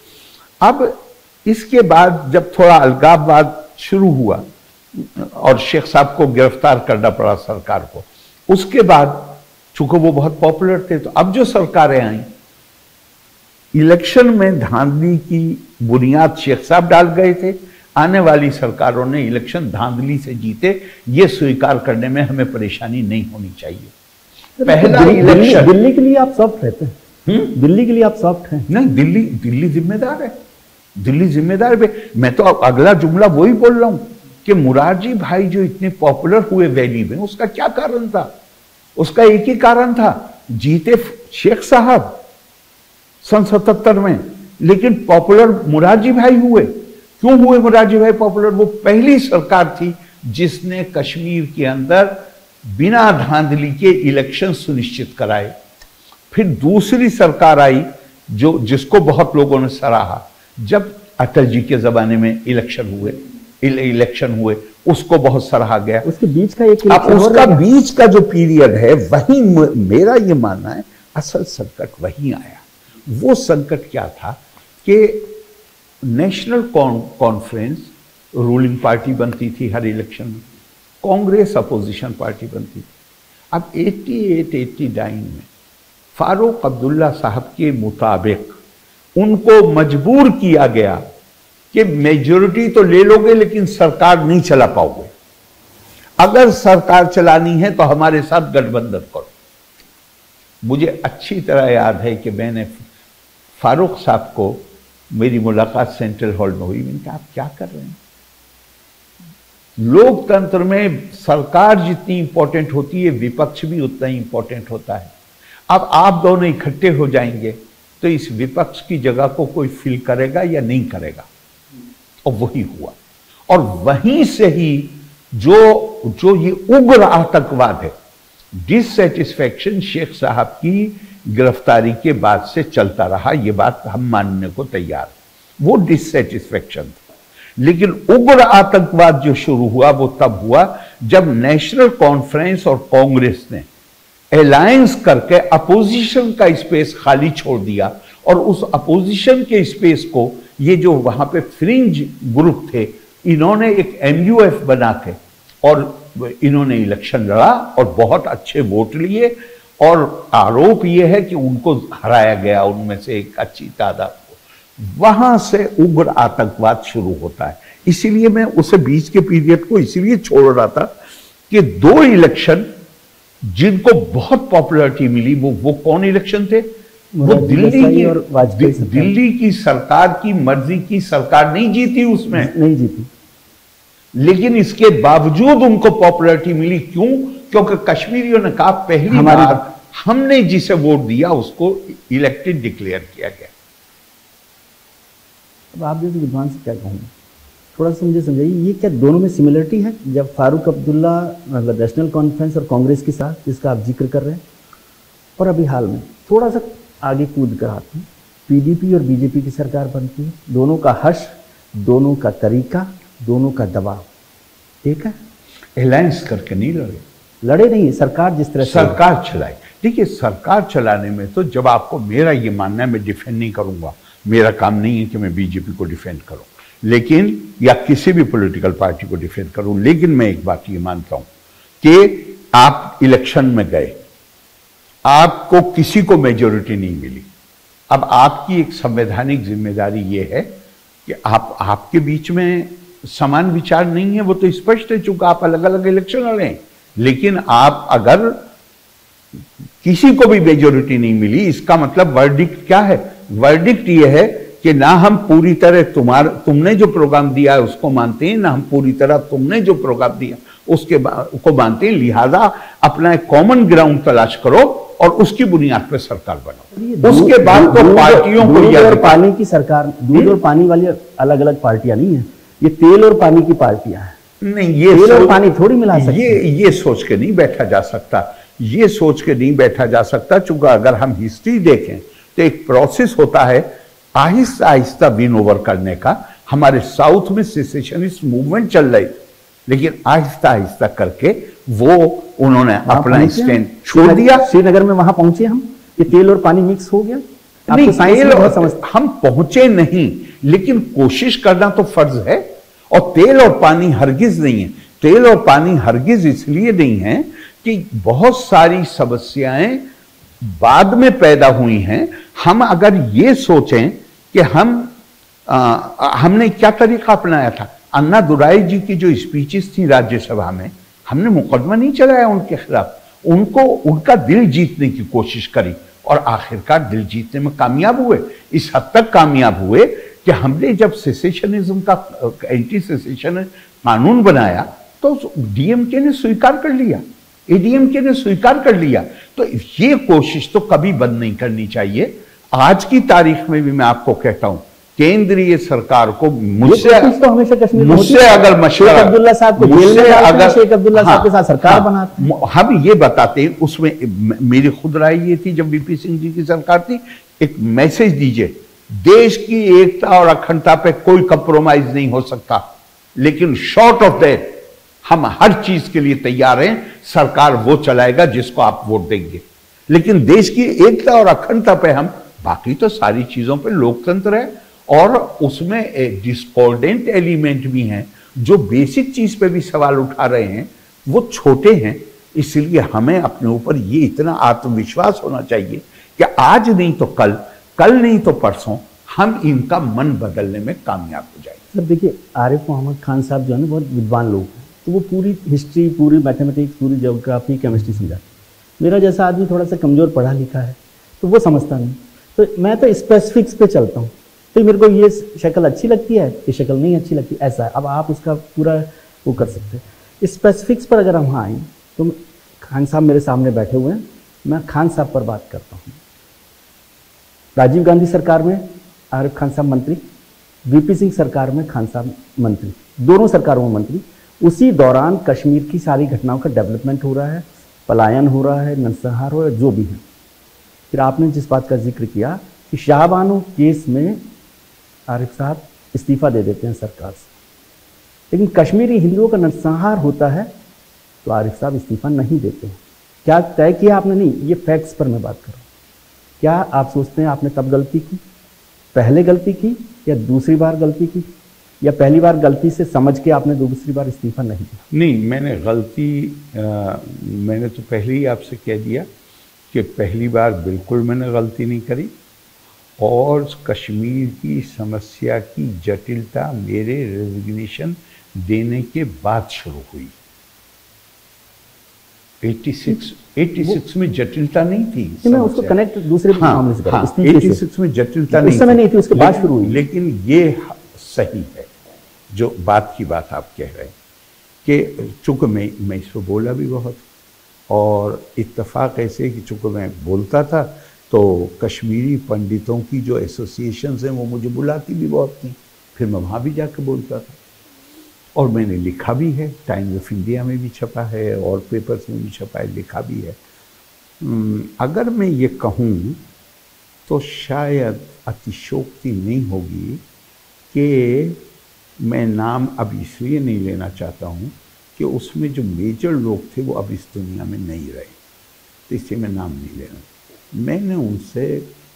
अब इसके बाद जब थोड़ा अलगाववाद शुरू हुआ और शेख साहब को गिरफ्तार करना पड़ा सरकार को, उसके बाद चूंकि वो बहुत पॉपुलर थे, तो अब जो सरकारें आई, इलेक्शन में धांधली की बुनियाद शेख साहब डाल गए थे। आने वाली सरकारों ने इलेक्शन धांधली से जीते, ये स्वीकार करने में हमें परेशानी नहीं होनी चाहिए। पहला इलेक्शन दिल्ली के लिए आप सॉफ्ट रहते हैं? दिल्ली के लिए आप सॉफ्ट हैं? नहीं, दिल्ली जिम्मेदार है, दिल्ली जिम्मेदार है। मैं तो अगला जुमला वही बोल रहा हूं कि मुरारजी भाई जो इतने पॉपुलर हुए वैली में, उसका क्या कारण था? उसका एक ही कारण था, जीते शेख साहब सन 77 में, लेकिन पॉपुलर मुरारजी भाई हुए। क्यों हुए मुरारजी भाई पॉपुलर? वो पहली सरकार थी जिसने कश्मीर के अंदर बिना धांधली के इलेक्शन सुनिश्चित कराए। फिर दूसरी सरकार आई जिसको बहुत लोगों ने सराहा, जब अटल जी के जमाने में इलेक्शन हुए उसको बहुत सराहा गया। उसके बीच का एक उसका बीच का जो पीरियड है, वही मेरा ये मानना है असल संकट वहीं आया। वो संकट क्या था कि नेशनल कॉन्फ्रेंस रूलिंग पार्टी बनती थी हर इलेक्शन में, कांग्रेस अपोजिशन पार्टी बनती थी। अब 88-89 में फारूक अब्दुल्ला साहब के मुताबिक उनको मजबूर किया गया कि मेजॉरिटी तो ले लोगे लेकिन सरकार नहीं चला पाओगे, अगर सरकार चलानी है तो हमारे साथ गठबंधन करो। मुझे अच्छी तरह याद है कि मैंने फारूक साहब को, मेरी मुलाकात सेंट्रल हॉल में हुई, मैंने कहा आप क्या कर रहे हैं? लोकतंत्र में सरकार जितनी इंपॉर्टेंट होती है, विपक्ष भी उतना ही इंपॉर्टेंट होता है। अब आप दोनों इकट्ठे हो जाएंगे तो इस विपक्ष की जगह को कोई फिल करेगा या नहीं करेगा, और वही हुआ। और वहीं से ही जो ये उग्र आतंकवाद है, डिससेटिस्फैक्शन शेख साहब की गिरफ्तारी के बाद से चलता रहा, ये बात हम मानने को तैयार। वो डिससेटिस्फैक्शन था, लेकिन उग्र आतंकवाद जो शुरू हुआ वो तब हुआ जब नेशनल कॉन्फ्रेंस और कांग्रेस ने अलायंस करके अपोजिशन का स्पेस खाली छोड़ दिया, और उस अपोजिशन के स्पेस को ये जो वहां पे फ्रिंज ग्रुप थे, इन्होंने एक MUF बना के और इन्होंने इलेक्शन लड़ा और बहुत अच्छे वोट लिए, और आरोप ये है कि उनको हराया गया, उनमें से एक अच्छी तादाद को। वहां से उग्र आतंकवाद शुरू होता है। इसीलिए मैं उसे बीच के पीरियड को इसीलिए छोड़ रहा था कि 2 इलेक्शन जिनको बहुत पॉपुलैरिटी मिली, वो कौन इलेक्शन थे? वो दिल्ली की सरकार की मर्जी की सरकार नहीं जीती, उसमें नहीं जीती, लेकिन इसके बावजूद उनको पॉपुलैरिटी मिली। क्यों? क्योंकि कश्मीरियों ने कहा पहली बार हमने जिसे वोट दिया उसको इलेक्टेड डिक्लेयर किया गया। अब आप जैसे विद्वान से क्या कहूँगा, थोड़ा सा मुझे समझाइए, ये क्या दोनों में सिमिलरिटी है? जब फारूक अब्दुल्ला मतलब नेशनल कॉन्फ्रेंस और कांग्रेस के साथ, जिसका आप जिक्र कर रहे हैं, और अभी हाल में थोड़ा सा आगे कूद कर आते हैं, PDP और BJP की सरकार बनती है, दोनों का हर्ष, दोनों का तरीका, दोनों का दबाव, ठीक है? अलायंस करके नहीं लड़े नहीं, सरकार जिस तरह सरकार चलाई। देखिए, सरकार चलाने में तो जब आपको, मेरा ये मानना है, मैं डिफेंड नहीं करूंगा, मेरा काम नहीं है कि मैं BJP को डिफेंड करूं, लेकिन या किसी भी पॉलिटिकल पार्टी को डिफेंड करूं, लेकिन मैं एक बात ये मानता हूं कि आप इलेक्शन में गए, आपको किसी को मेजॉरिटी नहीं मिली। अब आपकी एक संवैधानिक जिम्मेदारी ये है कि आपके बीच में समान विचार नहीं है, वो तो स्पष्ट है, चूंकि आप अलग अलग इलेक्शन लड़े। लेकिन आप अगर किसी को भी मेजॉरिटी नहीं मिली, इसका मतलब वर्डिक्ट क्या है? वर्डिक्ट ये है कि ना हम पूरी तरह तुमने जो प्रोग्राम दिया है उसको मानते हैं, ना हम पूरी तरह तुमने जो प्रोग्राम दिया को मानते हैं, लिहाजा अपना एक कॉमन ग्राउंड तलाश करो और उसकी बुनियाद पर सरकार बनाओ। उसके बाद तो पार्टियों को दूध और पानी की सरकार, दूध और पानी वाली अलग अलग पार्टियां नहीं है, ये तेल और पानी की पार्टियां हैं। नहीं, ये तेल और पानी थोड़ी मिला सकते। ये सोच के नहीं बैठा जा सकता, ये सोच के नहीं बैठा जा सकता, चूंकि अगर हम हिस्ट्री देखें तो एक प्रोसेस होता है आहिस्ता आहिस्ता विन ओवर करने का। हमारे साउथ में सेसेशनिस्ट मूवमेंट चल रही, लेकिन आहिस्ता आहिस्ता करके वो उन्होंने अपना स्टैंड छोड़ दिया। श्रीनगर में वहां पहुंचे हम, ये तेल और पानी मिक्स हो गया। हम पहुंचे नहीं, लेकिन कोशिश करना तो फर्ज है। और तेल और पानी हरगिज नहीं है। तेल और पानी हरगिज इसलिए नहीं है कि बहुत सारी समस्याएं बाद में पैदा हुई हैं। हम अगर ये सोचें कि हमने क्या तरीका अपनाया था, अन्ना दुराई जी की जो स्पीचेस थी राज्यसभा में, हमने मुकदमा नहीं चलाया उनके खिलाफ, उनका दिल जीतने की कोशिश करी और आखिरकार दिल जीतने में कामयाब हुए। इस हद तक कामयाब हुए कि हमने जब सेसेशनिज्म का एंटी सेसेशन कानून बनाया तो DMK ने स्वीकार कर लिया, ADMK ने स्वीकार कर लिया। तो ये कोशिश तो कभी बंद नहीं करनी चाहिए। आज की तारीख में भी मैं आपको कहता हूं, केंद्रीय सरकार को मुझसे अगर मशवरा, अब्दुल्ला साहब को जेल में अगर शेख अब्दुल्ला साहब के साथ सरकार बनाते, हम ये बताते हैं, उसमें मेरी खुद राय ये थी जब VP सिंह जी की सरकार थी, एक मैसेज दीजिए, देश की एकता और अखंडता पे कोई कंप्रोमाइज नहीं हो सकता, लेकिन शॉर्ट ऑफ दैट हम हर चीज के लिए तैयार हैं। सरकार वो चलाएगा जिसको आप वोट देंगे, लेकिन देश की एकता और अखंडता पे हम, बाकी तो सारी चीजों पे लोकतंत्र है और उसमें एक डिस्कॉर्डेंट एलिमेंट भी हैं जो बेसिक चीज पे भी सवाल उठा रहे हैं, वो छोटे हैं। इसलिए हमें अपने ऊपर ये इतना आत्मविश्वास होना चाहिए कि आज नहीं तो कल नहीं तो परसों हम इनका मन बदलने में कामयाब हो जाएंगे। सर देखिए, आरिफ मोहम्मद खान साहब जो है ना, बहुत विद्वान लोग हैं, तो वो पूरी हिस्ट्री, पूरी मैथमेटिक्स, पूरी ज्योग्राफी, केमिस्ट्री समझाते। मेरा जैसा आदमी थोड़ा सा कमज़ोर पढ़ा लिखा है तो वो समझता नहीं, तो मैं तो स्पेसिफिक्स पे चलता हूँ। तो मेरे को ये शक्ल अच्छी लगती है, ये शक्ल नहीं अच्छी लगती, ऐसा है। अब आप उसका पूरा वो कर सकते हैं। स्पेसिफिक्स पर अगर हम आएँ तो खान साहब मेरे सामने बैठे हुए हैं, मैं खान साहब पर बात करता हूँ। राजीव गांधी सरकार में आरिफ खान साहब मंत्री, वीपी सिंह सरकार में खान साहब मंत्री, दोनों सरकारों में मंत्री। उसी दौरान कश्मीर की सारी घटनाओं का डेवलपमेंट हो रहा है, पलायन हो रहा है, नरसंहार हो रहा है, जो भी है। फिर आपने जिस बात का जिक्र किया कि शाहबानो केस में आरिफ साहब इस्तीफा दे देते हैं सरकार से, लेकिन कश्मीरी हिंदुओं का नरसंहार होता है तो आरिफ साहब इस्तीफा नहीं देते हैं। क्या तय किया आपने? नहीं, ये फैक्ट्स पर मैं बात कर रहा हूँ। क्या आप सोचते हैं आपने तब गलती की, पहले गलती की या दूसरी बार गलती की, या पहली बार गलती से समझ के आपने दूसरी बार इस्तीफा नहीं दिया? नहीं, मैंने गलती मैंने तो पहले ही आपसे कह दिया कि पहली बार बिल्कुल मैंने गलती नहीं करी, और कश्मीर की समस्या की जटिलता मेरे रेजिग्नेशन देने के बाद शुरू हुई। 86 में जटिलता नहीं थी। मैं उसको कनेक्ट दूसरे मामले से कर रहा हूं। 86 में जटिलता नहीं, उस समय नहीं थी, उसके बाद शुरू हुई। लेकिन ये सही है जो बात की बात आप कह रहे हैं कि चूंकि मैं इस पर बोला भी बहुत, और इत्तेफाक ऐसे कि चूंकि मैं बोलता था तो कश्मीरी पंडितों की जो एसोसिएशंस हैं वो मुझे बुलाती भी बहुत थी, फिर मैं वहाँ भी जाकर बोलता था। और मैंने लिखा भी है, टाइम्स ऑफ इंडिया में भी छपा है और पेपर्स में भी छपा है, लिखा भी है। अगर मैं ये कहूँ तो शायद अतिशोक्ति नहीं होगी कि मैं नाम अब इसलिए नहीं लेना चाहता हूँ कि उसमें जो मेजर लोग थे वो अब इस दुनिया में नहीं रहे, तो इसलिए मैं नाम नहीं लेना। मैंने उनसे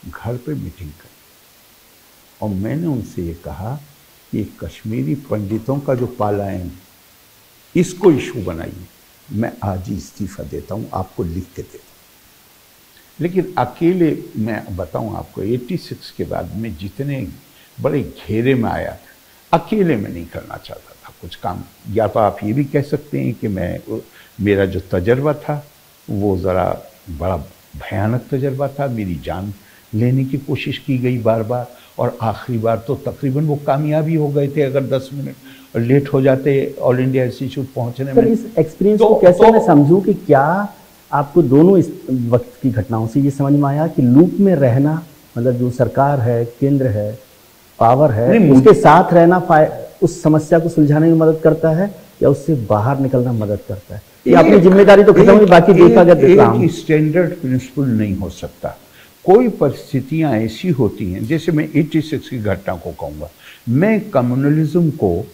घर पे मीटिंग करी और मैंने उनसे ये कहा कि कश्मीरी पंडितों का जो पलायन, इसको इशू बनाइए। मैं आज ही इस्तीफा देता हूँ, आपको लिख के देता हूँ। लेकिन अकेले मैं बताऊँ आपको, 86 के बाद में जितने बड़े घेरे में आया था, अकेले में नहीं करना चाहता था कुछ काम। या तो आप ये भी कह सकते हैं कि मेरा जो तजर्बा था वो ज़रा बड़ा भयानक तजर्बा था, मेरी जान लेने की कोशिश की गई बार बार, और आखिरी बार तो तकरीबन वो कामयाबी हो गए थे। अगर 10 मिनट लेट हो जाते ऑल इंडिया इंस्टीट्यूट पहुंचने में। इस एक्सपीरियंस को कैसे मैं समझूं कि क्या आपको दोनों इस वक्त की घटनाओं से ये समझ में आया कि लूप में रहना, मतलब जो सरकार है, केंद्र है, पावर है, उसके साथ रहना उस समस्या को सुलझाने में मदद करता है या उससे बाहर निकलना मदद करता है? ये अपनी जिम्मेदारी तो खत्म हुई, बाकी देखा गया एक स्टैंडर्ड प्रिंसिपल नहीं हो सकता। कोई परिस्थितियां ऐसी होती हैं, जैसे मैं 86 की घटना को कहूँगा, मैं कम्युनलिज्म को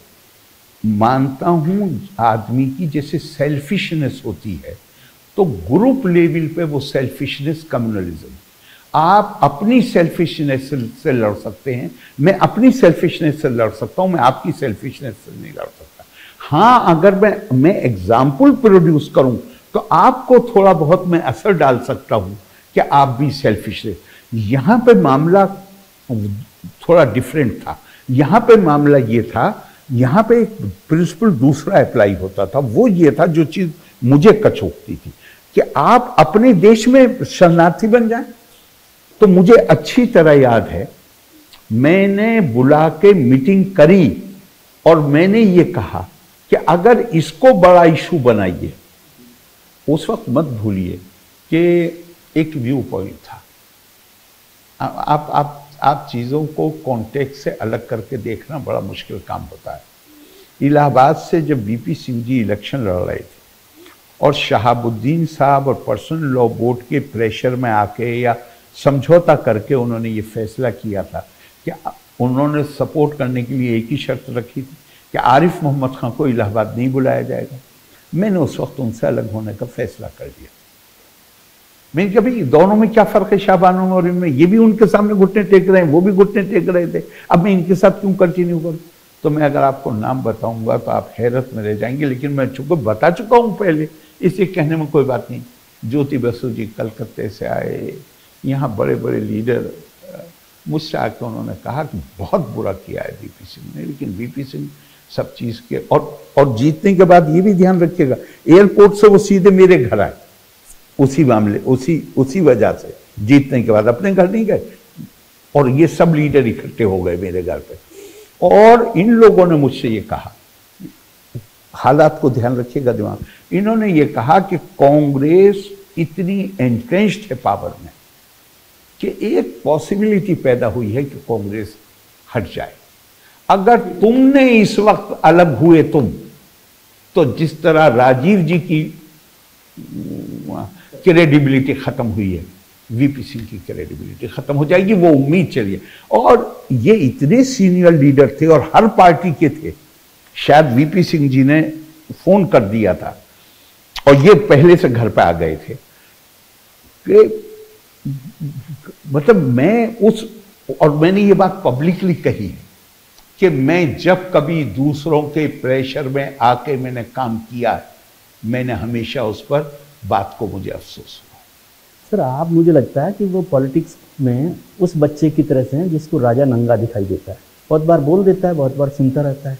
मानता हूँ आदमी की जैसे सेल्फिशनेस होती है, तो ग्रुप लेवल पे वो सेल्फिशनेस कम्युनलिज्म। आप अपनी सेल्फिशनेस से लड़ सकते हैं, मैं अपनी सेल्फिशनेस से लड़ सकता हूँ, मैं आपकी सेल्फिशनेस से नहीं लड़ सकता। हाँ, अगर मैं एग्जाम्पल प्रोड्यूस करूं तो आपको थोड़ा बहुत मैं असर डाल सकता हूं कि आप भी सेल्फिश है। यहां पे मामला थोड़ा डिफरेंट था। यहां पे मामला ये था, यहां पे एक प्रिंसिपल दूसरा अप्लाई होता था। वो ये था, जो चीज मुझे कचोटती थी, कि आप अपने देश में शरणार्थी बन जाएं। तो मुझे अच्छी तरह याद है, मैंने बुला के मीटिंग करी और मैंने ये कहा कि अगर इसको बड़ा इशू बनाइए। उस वक्त मत भूलिए कि एक व्यू पॉइंट था। आप चीज़ों को कॉन्टेक्स्ट से अलग करके देखना बड़ा मुश्किल काम होता है। इलाहाबाद से जब वीपी सिंह जी इलेक्शन लड़ रहे थे और शहाबुद्दीन साहब और पर्सनल लॉ बोर्ड के प्रेशर में आके या समझौता करके उन्होंने ये फैसला किया था कि उन्होंने सपोर्ट करने के लिए एक ही शर्त रखी थी कि आरिफ मोहम्मद खान को इलाहाबाद नहीं बुलाया जाएगा। मैंने उस वक्त उनसे अलग होने का फैसला कर दिया। मैंने कहा भाई दोनों में क्या फ़र्क है, शाहबानो और इनमें? ये भी उनके सामने घुटने टेक रहे हैं, वो भी घुटने टेक रहे थे, अब मैं इनके साथ क्यों कंटिन्यू करूं? तो मैं अगर आपको नाम बताऊंगा तो आप हैरत में रह जाएंगे, लेकिन मैं चूंकि बता चुका हूं पहले, इसलिए कहने में कोई बात नहीं। ज्योति बसु जी कलकत्ते से आए, यहाँ बड़े बड़े लीडर मुझसे आके उन्होंने कहा कि बहुत बुरा किया है वीपी सिंह ने, लेकिन वीपी सिंह सब चीज़ के और जीतने के बाद ये भी ध्यान रखिएगा, एयरपोर्ट से वो सीधे मेरे घर आए, उसी मामले उसी वजह से जीतने के बाद अपने घर नहीं गए। और ये सब लीडर इकट्ठे हो गए मेरे घर पे, और इन लोगों ने मुझसे ये कहा, हालात को ध्यान रखिएगा दिमाग, इन्होंने ये कहा कि कांग्रेस इतनी एंट्रेंच्ड है पावर में कि एक पॉसिबिलिटी पैदा हुई है कि कांग्रेस हट जाए। अगर तुमने इस वक्त अलग हुए तो जिस तरह राजीव जी की क्रेडिबिलिटी खत्म हुई है, वीपी सिंह की क्रेडिबिलिटी खत्म हो जाएगी, वो उम्मीद चलिए। और ये इतने सीनियर लीडर थे और हर पार्टी के थे, शायद वीपी सिंह जी ने फोन कर दिया था और ये पहले से घर पे आ गए थे कि मतलब और मैंने ये बात पब्लिकली कही है कि मैं जब कभी दूसरों के प्रेशर में आके मैंने काम किया, मैंने हमेशा उस पर बात को मुझे अफसोस हुआ। सर, आप, मुझे लगता है कि वो पॉलिटिक्स में उस बच्चे की तरह से हैं जिसको राजा नंगा दिखाई देता है, बहुत बार बोल देता है, बहुत बार सुनता रहता है।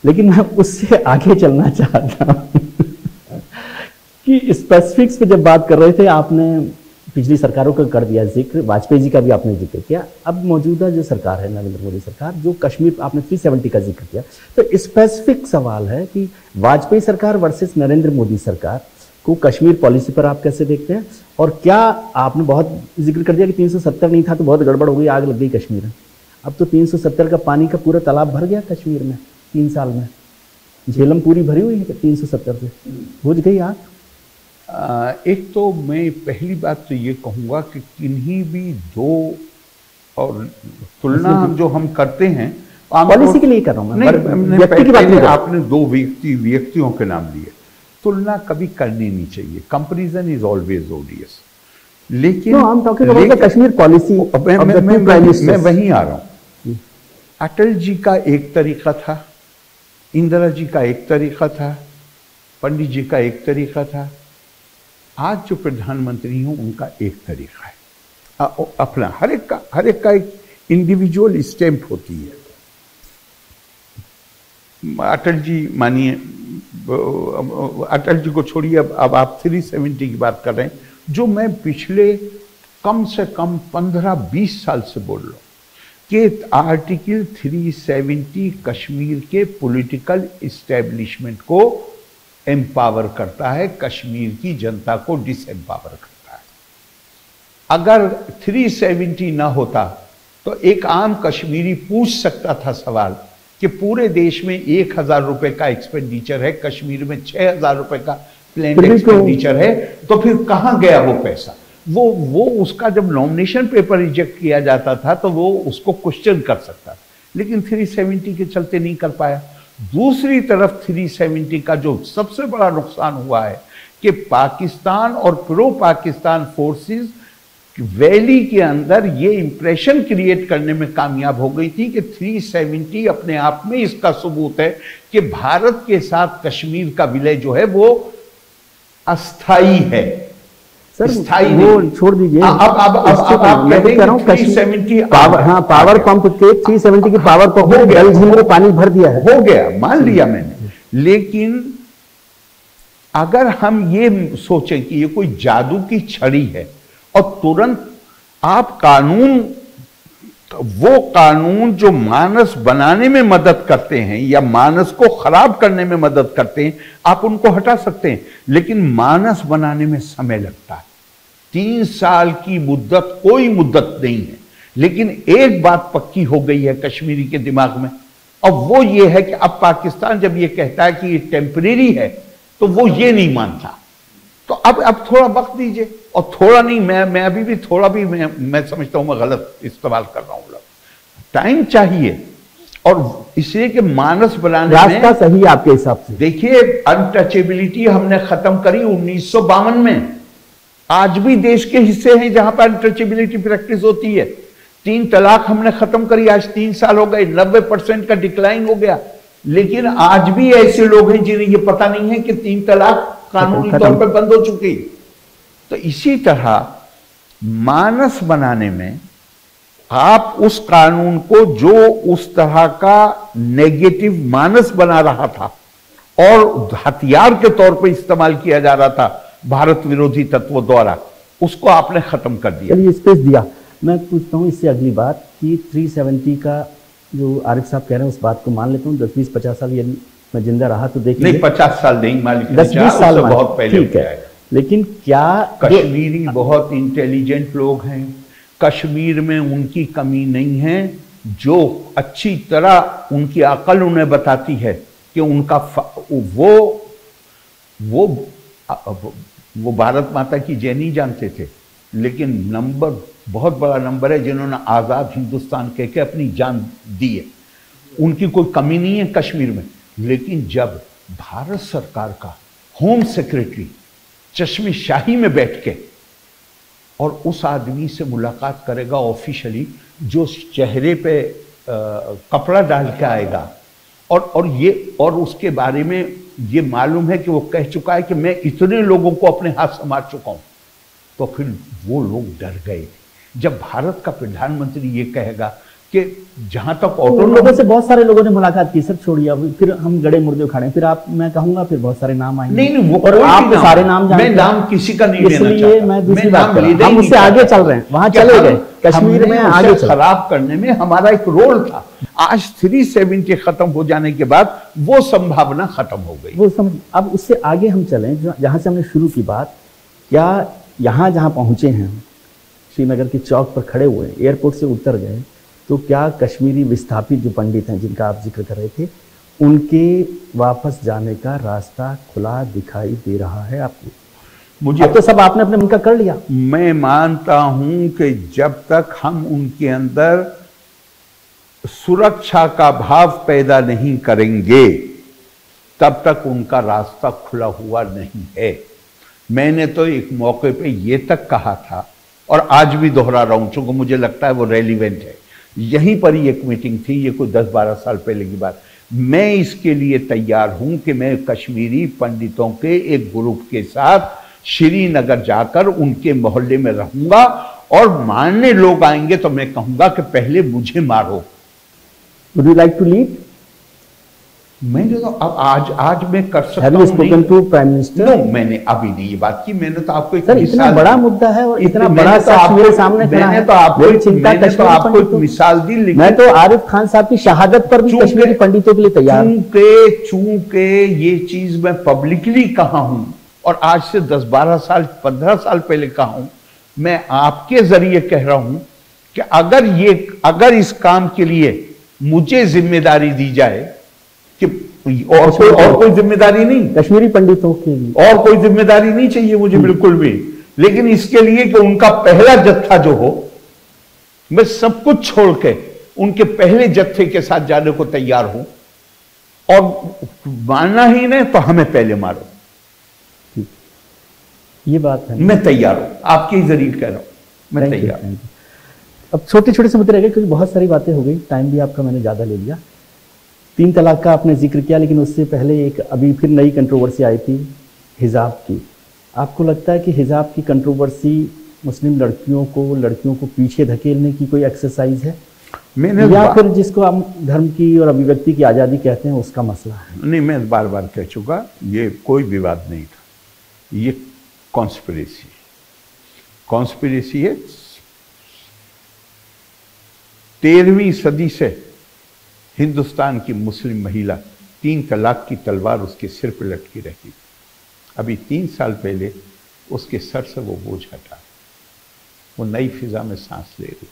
लेकिन मैं उससे आगे चलना चाहता हूँ कि स्पेसिफिक्स पे जब बात कर रहे थे, आपने पिछली सरकारों का कर दिया जिक्र, वाजपेयी जी का भी आपने जिक्र किया, अब मौजूदा जो सरकार है नरेंद्र मोदी सरकार, जो कश्मीर आपने 370 का जिक्र किया, तो स्पेसिफिक सवाल है कि वाजपेयी सरकार वर्सेस नरेंद्र मोदी सरकार को कश्मीर पॉलिसी पर आप कैसे देखते हैं? और क्या आपने बहुत जिक्र कर दिया कि 370 नहीं था तो बहुत गड़बड़ हो गई, आग लग गई कश्मीर में। अब तो 370 का पानी का पूरा तालाब भर गया कश्मीर में 3 साल में, झेलम पूरी भरी हुई है 370 से, बुझ गई आग। एक तो मैं पहली बात तो ये कहूँगा कि किन्हीं भी दो और तुलना जो हम करते हैं पॉलिसी के लिए कर रहा हूँ मैं, व्यक्ति की बात नहीं। आपने दो व्यक्तियों के नाम लिए, तुलना कभी करनी नहीं चाहिए। Comparison is always ओडियस। लेकिन कश्मीर पॉलिसी मैं वहीं आ रहा हूँ। अटल जी का एक तरीका था, इंदिरा जी का एक तरीका था, पंडित जी का एक तरीका था, आज जो प्रधानमंत्री हूं उनका एक तरीका है। अपना हर एक का एक इंडिविजुअल स्टैम्प होती है। अटल जी मानिए, अटल जी को छोड़िए, अब आप 370 की बात कर रहे हैं, जो मैं पिछले कम से कम 15-20 साल से बोल रहा हूं कि आर्टिकल 370 कश्मीर के पॉलिटिकल इस्टेब्लिशमेंट को एम्पावर करता है, कश्मीर की जनता को डिसएम्पावर करता है। अगर 370 ना होता तो एक आम कश्मीरी पूछ सकता था सवाल कि पूरे देश में 1000 रुपए का एक्सपेंडिचर है, कश्मीर में 6000 रुपए का प्लान एक्सपेंडिचर है, तो फिर कहां गया वो पैसा? वो उसका जब नॉमिनेशन पेपर रिजेक्ट किया जाता था तो वो उसको क्वेश्चन कर सकता था, लेकिन 370 के चलते नहीं कर पाया। दूसरी तरफ 370 का जो सबसे बड़ा नुकसान हुआ है कि पाकिस्तान और प्रो पाकिस्तान फोर्सेस वैली के अंदर ये इंप्रेशन क्रिएट करने में कामयाब हो गई थी कि 370 अपने आप में इसका सबूत है कि भारत के साथ कश्मीर का विलय जो है वो अस्थाई है। सर वो छोड़ दीजिए, अब मैं कह रहा हूं 370 पावर पंप के 370 की पावर पंप हो गया, झील में पानी भर दिया है, हो गया, मान लिया मैंने। लेकिन अगर हम ये सोचें कि ये कोई जादू की छड़ी है और तुरंत आप वो कानून जो मानस बनाने में मदद करते हैं या मानस को खराब करने में मदद करते हैं, आप उनको हटा सकते हैं, लेकिन मानस बनाने में समय लगता है। 3 साल की मुद्दत कोई मुद्दत नहीं है। लेकिन एक बात पक्की हो गई है कश्मीरी के दिमाग में, और वो ये है कि अब पाकिस्तान जब ये कहता है कि ये टेम्परेरी है तो वो ये नहीं मानता। तो अब थोड़ा वक्त दीजिए, और थोड़ा नहीं, मैं अभी भी थोड़ा भी मैं समझता हूं मैं गलत इस्तेमाल कर रहा हूं। टाइम चाहिए, और इसलिए कि मानस बनाने रास्ता सही आपके हिसाब से। देखिए, अनटचेबिलिटी हमने खत्म करी 1952 में। आज भी देश के हिस्से हैं जहां पर अनटचेबिलिटी प्रैक्टिस होती है। 3 तलाक हमने खत्म करी, आज 3 साल हो गए, 90% का डिक्लाइन हो गया। लेकिन आज भी ऐसे लोग हैं जिन्हें यह पता नहीं है कि 3 तलाक कानूनी तौर पर बंद हो चुकी। तो इसी तरह मानस बनाने में आप उस कानून को जो उस तरह का नेगेटिव मानस बना रहा था और हथियार के तौर पर इस्तेमाल किया जा रहा था भारत विरोधी तत्वों द्वारा, उसको आपने खत्म कर दिया। चलिए, स्पेस दिया। मैं पूछता हूं इससे अगली बात कि 370 का जो आरिफ साहब कह रहे हैं उस बात को मान लेता हूं, 10-20-50 साल यदि मैं जिंदा रहा तो देखिए, नहीं 50 साल नहीं, मालिक 10-20 साल बहुत पहले, ठीक है। लेकिन क्या कश्मीरी बहुत इंटेलिजेंट लोग हैं, कश्मीर में उनकी कमी नहीं है, जो अच्छी तरह उनकी अकल उन्हें बताती है कि उनका वो भारत माता की जय नहीं जानते थे, लेकिन नंबर बहुत बड़ा नंबर है जिन्होंने आज़ाद हिंदुस्तान कह के अपनी जान दी है। उनकी कोई कमी नहीं है कश्मीर में। लेकिन जब भारत सरकार का होम सेक्रेटरी चश्मे शाही में बैठ के और उस आदमी से मुलाकात करेगा ऑफिशियली, जो चेहरे पे कपड़ा डाल के आएगा और उसके बारे में ये मालूम है कि वो कह चुका है कि मैं इतने लोगों को अपने हाथ से मार चुका हूं, तो फिर वो लोग डर गए। जब भारत का प्रधानमंत्री ये कहेगा कि जहां तक उन लोगों से बहुत सारे लोगों ने मुलाकात की सर, छोड़िए अब फिर हम गड़े मुर्दे उखाड़े, फिर आप मैं कहूंगा फिर बहुत सारे नाम आएंगे। नहीं वो और आप सारे नाम जानते हैं, मैं नाम किसी का नहीं लेना चाहता, इसलिए मैं दूसरी बात कर रहा हूं, हम उससे आगे चल रहे हैं, वहां चले गए कश्मीर में आगे खराब करने में हमारा एक रोल था। आज 370 खत्म हो जाने के बाद वो संभावना खत्म हो गई। अब उससे आगे हम चलें जहां से हमने शुरू की बात, क्या यहाँ जहां पहुंचे हैं श्रीनगर के चौक पर खड़े हुए, एयरपोर्ट से उतर गए, तो क्या कश्मीरी विस्थापित जो पंडित हैं जिनका आप जिक्र कर रहे थे, उनके वापस जाने का रास्ता खुला दिखाई दे रहा है आपको? मुझे अब तो सब आपने अपने मन का कर लिया। मैं मानता हूं कि जब तक हम उनके अंदर सुरक्षा का भाव पैदा नहीं करेंगे तब तक उनका रास्ता खुला हुआ नहीं है। मैंने तो एक मौके पे ये तक कहा था और आज भी दोहरा रहा हूं, चूंकि मुझे लगता है वो रेलिवेंट है। यहीं पर ही एक मीटिंग थी, ये कोई 10-12 साल पहले की बात। मैं इसके लिए तैयार हूं कि मैं कश्मीरी पंडितों के एक ग्रुप के साथ श्रीनगर जाकर उनके मोहल्ले में रहूंगा और मारने लोग आएंगे तो मैं कहूंगा कि पहले मुझे मारो। Would you like to lead? मैंने तो अब आज मैं कर सकता हूं। Have you spoken to Prime Minister? No, मैंने अभी नहीं ये बात की। मैंने तो आपको सर इतना बड़ा मुद्दा है और इतना बड़ा शख्स मेरे सामने खड़ा है, मेरी चिंता आपको एक मिसाल दी। मैं तो आरिफ खान साहब की शहादत पर भी कश्मीरी पंडितों के लिए तैयार। चूंकि ये चीज मैं पब्लिकली कहा हूं और आज से 10-12 साल 15 साल पहले कहा हूं, मैं आपके जरिए कह रहा हूं कि अगर इस काम के लिए मुझे जिम्मेदारी दी जाए कि और कोई जिम्मेदारी नहीं, कश्मीरी पंडितों के लिए और कोई जिम्मेदारी नहीं चाहिए मुझे बिल्कुल भी, लेकिन इसके लिए कि उनका पहला जत्था जो हो, मैं सब कुछ छोड़ के उनके पहले जत्थे के साथ जाने को तैयार हूं और मानना ही नहीं तो हमें पहले मारो। ये बात है, मैं तैयार हूं, आपके जरिए कह रहा हूं, मैं तैयार हूं। अब छोटे छोटे से मुद्दे रह गए क्योंकि बहुत सारी बातें हो गई, टाइम भी आपका मैंने ज्यादा ले लिया। 3 तलाक का आपने जिक्र किया, लेकिन उससे पहले एक अभी फिर नई कंट्रोवर्सी आई थी हिजाब की। आपको लगता है कि हिजाब की कंट्रोवर्सी मुस्लिम लड़कियों को पीछे धकेलने की कोई एक्सरसाइज है, या फिर जिसको हम धर्म की और अभिव्यक्ति की आज़ादी कहते हैं उसका मसला है? नहीं, मैं बार बार कह चुका, ये कोई विवाद नहीं था, ये कॉन्स्पिरेसी है। 13वीं सदी से हिंदुस्तान की मुस्लिम महिला 3 तलाक की तलवार उसके सिर पर लटकी रहती। अभी 3 साल पहले उसके सर से वो बोझ हटा, वो नई फिजा में सांस ले रही।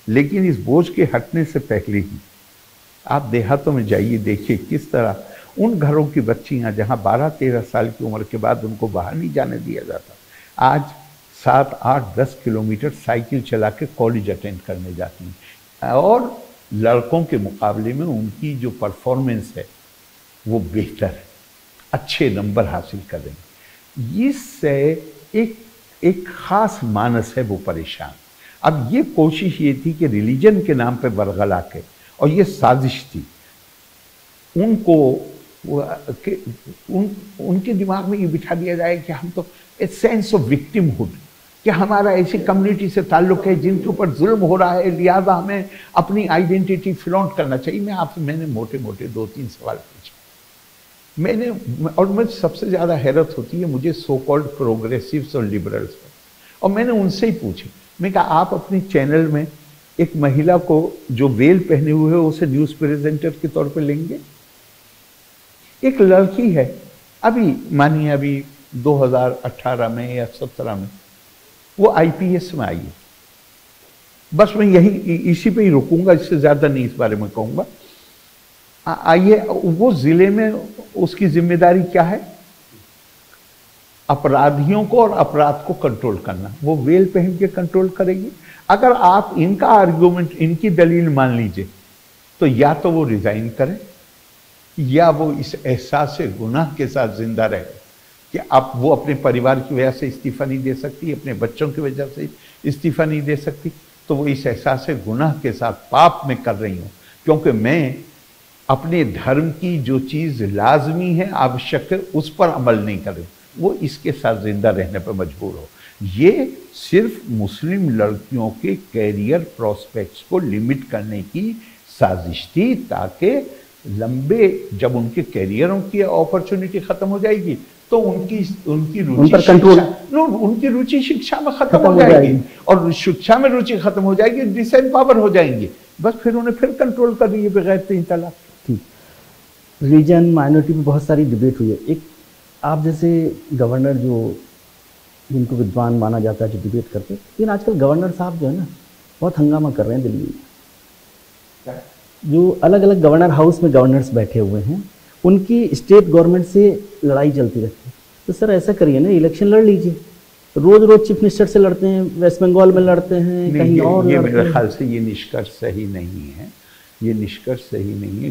लेकिन इस बोझ के हटने से पहले ही आप देहातों में जाइए, देखिए किस तरह उन घरों की बच्चियां जहां 12-13 साल की उम्र के बाद उनको बाहर नहीं जाने दिया जाता, आज 7, 8, 10 किलोमीटर साइकिल चला के कॉलेज अटेंड करने जाती हैं और लड़कों के मुकाबले में उनकी जो परफॉर्मेंस है वो बेहतर है, अच्छे नंबर हासिल कर रहे हैं। इससे एक खास मानस है वो परेशान। अब ये कोशिश ये थी कि रिलीजन के नाम पे बरगला के, और ये साजिश थी, उनके दिमाग में ये बिठा दिया जाए कि हम तो ए सेंस ऑफ विक्टिमहुड, कि हमारा ऐसी कम्युनिटी से ताल्लुक है जिनके ऊपर जुल्म हो रहा है, लिहाजा हमें अपनी आइडेंटिटी फ्लॉन्ट करना चाहिए। मैंने मोटे मोटे 2-3 सवाल पूछे और मुझे सबसे ज़्यादा हैरत होती है मुझे सो कॉल्ड प्रोग्रेसिव्स और लिबरल्स पर, और मैंने उनसे ही पूछे, मैं कहा आप अपने चैनल में एक महिला को जो वेल पहने हुए है उसे न्यूज़ प्रेजेंटर के तौर पर लेंगे? एक लड़की है, अभी मानिए अभी 2018 में या 17 में वो IPS में आई है, बस मैं यही इसी पे ही रुकूंगा, इससे ज्यादा नहीं इस बारे में कहूंगा। आइए, वो जिले में उसकी जिम्मेदारी क्या है? अपराधियों को और अपराध को कंट्रोल करना। वो वेल पहन के कंट्रोल करेगी। अगर आप इनका आर्गुमेंट, इनकी दलील मान लीजिए, तो या तो वो रिजाइन करे या वो इस एहसास से गुनाह के साथ जिंदा रहे कि अब वो अपने परिवार की वजह से इस्तीफा नहीं दे सकती, अपने बच्चों की वजह से इस्तीफा नहीं दे सकती, तो वो इस एहसास से गुनाह के साथ पाप में कर रही हूं क्योंकि मैं अपने धर्म की जो चीज लाजमी है, आवश्यक है, उस पर अमल नहीं कर रही, वो इसके साथ जिंदा रहने पर मजबूर हो। ये सिर्फ मुस्लिम लड़कियों के कैरियर प्रोस्पेक्ट्स को लिमिट करने की साजिश थी ताकि लंबे, जब उनके कैरियरों की अपॉर्चुनिटी खत्म हो जाएगी तो उनकी रुचि शिक्षा में खत्म हो जाएगी और शिक्षा में रुचि खत्म हो जाएगी, डिसएम्पावर हो जाएंगे, बस फिर उन्हें फिर कंट्रोल कर रही है बगैर 3 तलाक। ठीक, रिलीजन माइनॉरिटी में बहुत सारी डिबेट हुई है। एक आप जैसे गवर्नर जो जिनको विद्वान माना जाता है जो डिबेट करते हैं, लेकिन आजकल गवर्नर साहब जो है ना बहुत हंगामा कर रहे हैं दिल्ली में। जो अलग अलग गवर्नर हाउस में गवर्नर्स बैठे हुए हैं, उनकी स्टेट गवर्नमेंट से लड़ाई चलती रहती है। तो सर ऐसा करिए ना, इलेक्शन लड़ लीजिए। रोज रोज चीफ मिनिस्टर से लड़ते हैं, वेस्ट बंगाल में लड़ते हैं, कहीं और ये मेरे ख्याल से ये निष्कर्ष सही नहीं है। ये निष्कर्ष सही नहीं है।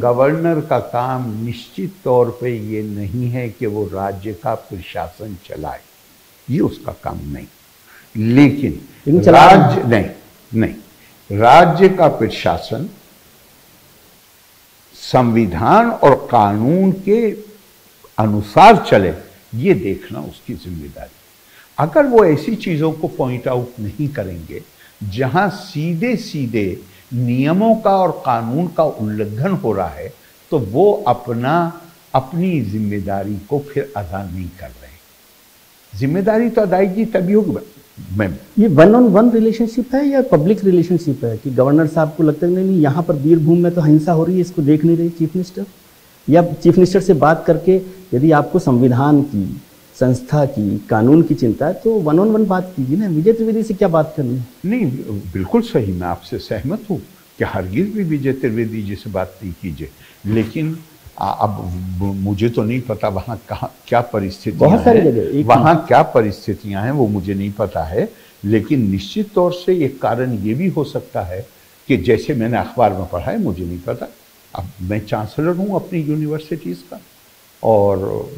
गवर्नर का काम निश्चित तौर पे ये नहीं है कि वो राज्य का प्रशासन चलाए, ये उसका काम नहीं। लेकिन राज्य का प्रशासन संविधान और कानून के अनुसार चले, ये देखना उसकी जिम्मेदारी। अगर वो ऐसी चीजों को पॉइंट आउट नहीं करेंगे जहां सीधे सीधे नियमों का और कानून का उल्लंघन हो रहा है, तो वो अपनी जिम्मेदारी को फिर अदा नहीं कर रहे। जिम्मेदारी तो अदायगी तभी होगी। ये 1-on-1 रिलेशनशिप है या पब्लिक रिलेशनशिप है कि गवर्नर साहब को लगता है नहीं यहाँ पर वीरभूमि में तो हिंसा हो रही है, इसको देख नहीं रही चीफ मिनिस्टर, या चीफ मिनिस्टर से बात करके यदि आपको संविधान की, संस्था की, कानून की चिंता है तो 1-on-1 बात कीजिए ना। विजय त्रिवेदी से क्या बात करनी है? नहीं, बिल्कुल सही, मैं आपसे सहमत हूँ कि हरगिज भी विजय त्रिवेदी जी से बात नहीं कीजिए। लेकिन अब मुझे तो नहीं पता वहाँ कहाँ क्या परिस्थितियाँ हैं, वहाँ क्या परिस्थितियाँ हैं वो मुझे नहीं पता है। लेकिन निश्चित तौर से एक कारण ये भी हो सकता है कि जैसे मैंने अखबार में पढ़ा है, मुझे नहीं पता, अब मैं चांसलर हूँ अपनी यूनिवर्सिटीज़ का, और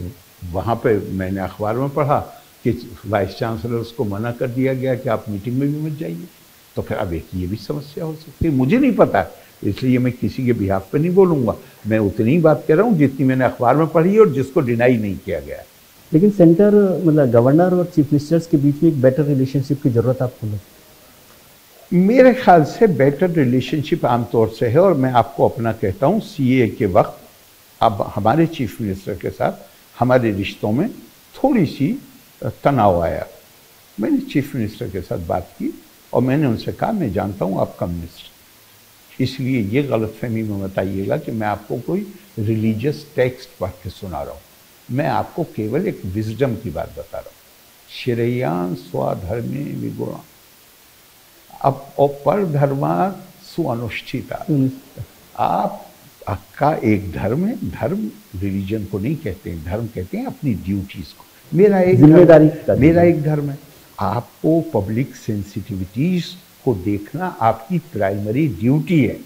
वहाँ पे मैंने अखबार में पढ़ा कि वाइस चांसलर्स को मना कर दिया गया कि आप मीटिंग में भी मत जाइए। तो फिर अब एक ये भी समस्या हो सकती है, मुझे नहीं पता, इसलिए मैं किसी के बिहाफ पे नहीं बोलूँगा। मैं उतनी ही बात कह रहा हूँ जितनी मैंने अखबार में पढ़ी है और जिसको डिनाई नहीं किया गया। लेकिन सेंटर, मतलब गवर्नर और चीफ मिनिस्टर्स के बीच में एक बेटर रिलेशनशिप की जरूरत आपको लगती है? मेरे ख्याल से बेटर रिलेशनशिप आमतौर से है, और मैं आपको अपना कहता हूँ, सीए के वक्त अब हमारे चीफ मिनिस्टर के साथ हमारे रिश्तों में थोड़ी सी तनाव आया। मैंने चीफ मिनिस्टर के साथ बात की और मैंने उनसे कहा, मैं जानता हूँ आप कम्युनिस्ट, इसलिए ये गलतफहमी में मत आइएगा कि मैं आपको कोई रिलीजियस टेक्स्ट पढ़ के सुना रहा हूँ, मैं आपको केवल एक विजडम की बात बता रहा हूँ। श्रेयान स्वधर्मे विगुणा, अब और पर धर्मा सुअनुष्ठिता। आपका एक धर्म है, धर्म रिलीजन को नहीं कहते हैं, धर्म कहते हैं अपनी ड्यूटीज को। मेरा एक धर्म है। आपको पब्लिक सेंसिटिविटीज को देखना आपकी प्राइमरी ड्यूटी है।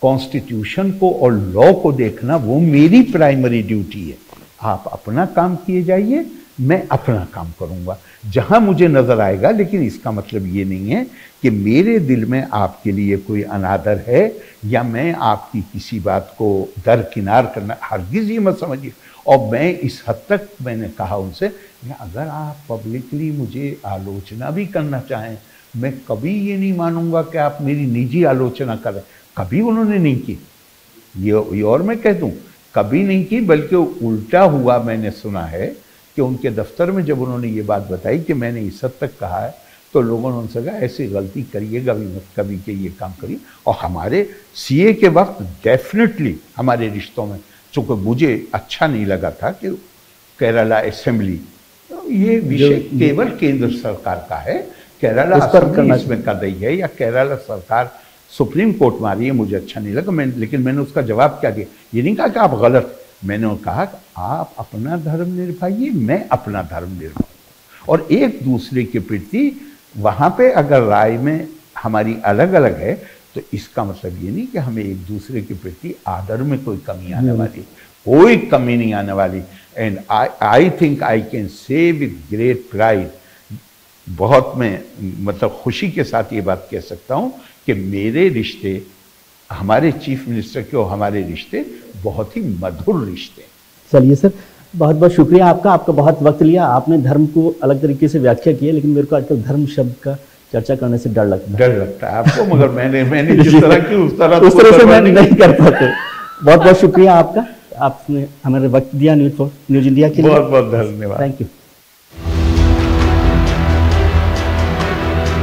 कॉन्स्टिट्यूशन को और लॉ को देखना वो मेरी प्राइमरी ड्यूटी है। आप अपना काम किए जाइए, मैं अपना काम करूंगा जहां मुझे नजर आएगा। लेकिन इसका मतलब ये नहीं है कि मेरे दिल में आपके लिए कोई अनादर है या मैं आपकी किसी बात को दरकिनार करना, हरगिज ये मत समझिए। और मैं इस हद तक मैंने कहा उनसे, अगर आप पब्लिकली मुझे आलोचना भी करना चाहें, मैं कभी ये नहीं मानूंगा कि आप मेरी निजी आलोचना करें। कभी उन्होंने नहीं की, ये और मैं कह दूं, कभी नहीं की, बल्कि उल्टा हुआ मैंने सुना है कि उनके दफ्तर में जब उन्होंने ये बात बताई कि मैंने इस हद तक कहा है, तो लोगों ने उनसे कहा ऐसी गलती करिएगा भी मत कभी के ये काम करिए। और हमारे सीए के वक्त डेफिनेटली हमारे रिश्तों में, चूँकि मुझे अच्छा नहीं लगा था कि केरला असेंबली ये विषय केवल केंद्र सरकार का है, केरला असेंबली इसमें कर रही है या केरला सरकार सुप्रीम कोर्ट में आ रही है, मुझे अच्छा नहीं लगा। लेकिन मैंने उसका जवाब क्या दिया, ये नहीं कहा कि आप गलत, मैंने कहा कि आप अपना धर्म निभाइए, मैं अपना धर्म निभाऊँ, और एक दूसरे के प्रति वहाँ पे अगर राय में हमारी अलग अलग है तो इसका मतलब ये नहीं कि हमें एक दूसरे के प्रति आदर में कोई कमी आने वाली, कोई कमी नहीं आने वाली। And I think I can say with great pride, बहुत मैं मतलब खुशी के साथ ये बात कह सकता हूँ कि मेरे रिश्ते, हमारे चीफ मिनिस्टर के और हमारे रिश्ते बहुत ही मधुर रिश्ते। चलिए सर, बहुत बहुत शुक्रिया आपका, आपका बहुत वक्त लिया, आपने धर्म को अलग तरीके से व्याख्या की है, लेकिन मेरे को आजकल धर्म शब्द का चर्चा करने से डर लगता है आपको, मगर मैंने जिस तरह की उस तरह से मैं नहीं कर पाते। बहुत बहुत शुक्रिया आपका, आपने हमारे वक्त दिया न्यूज़ इंडिया के लिए। बहुत बहुत धन्यवाद। Thank you.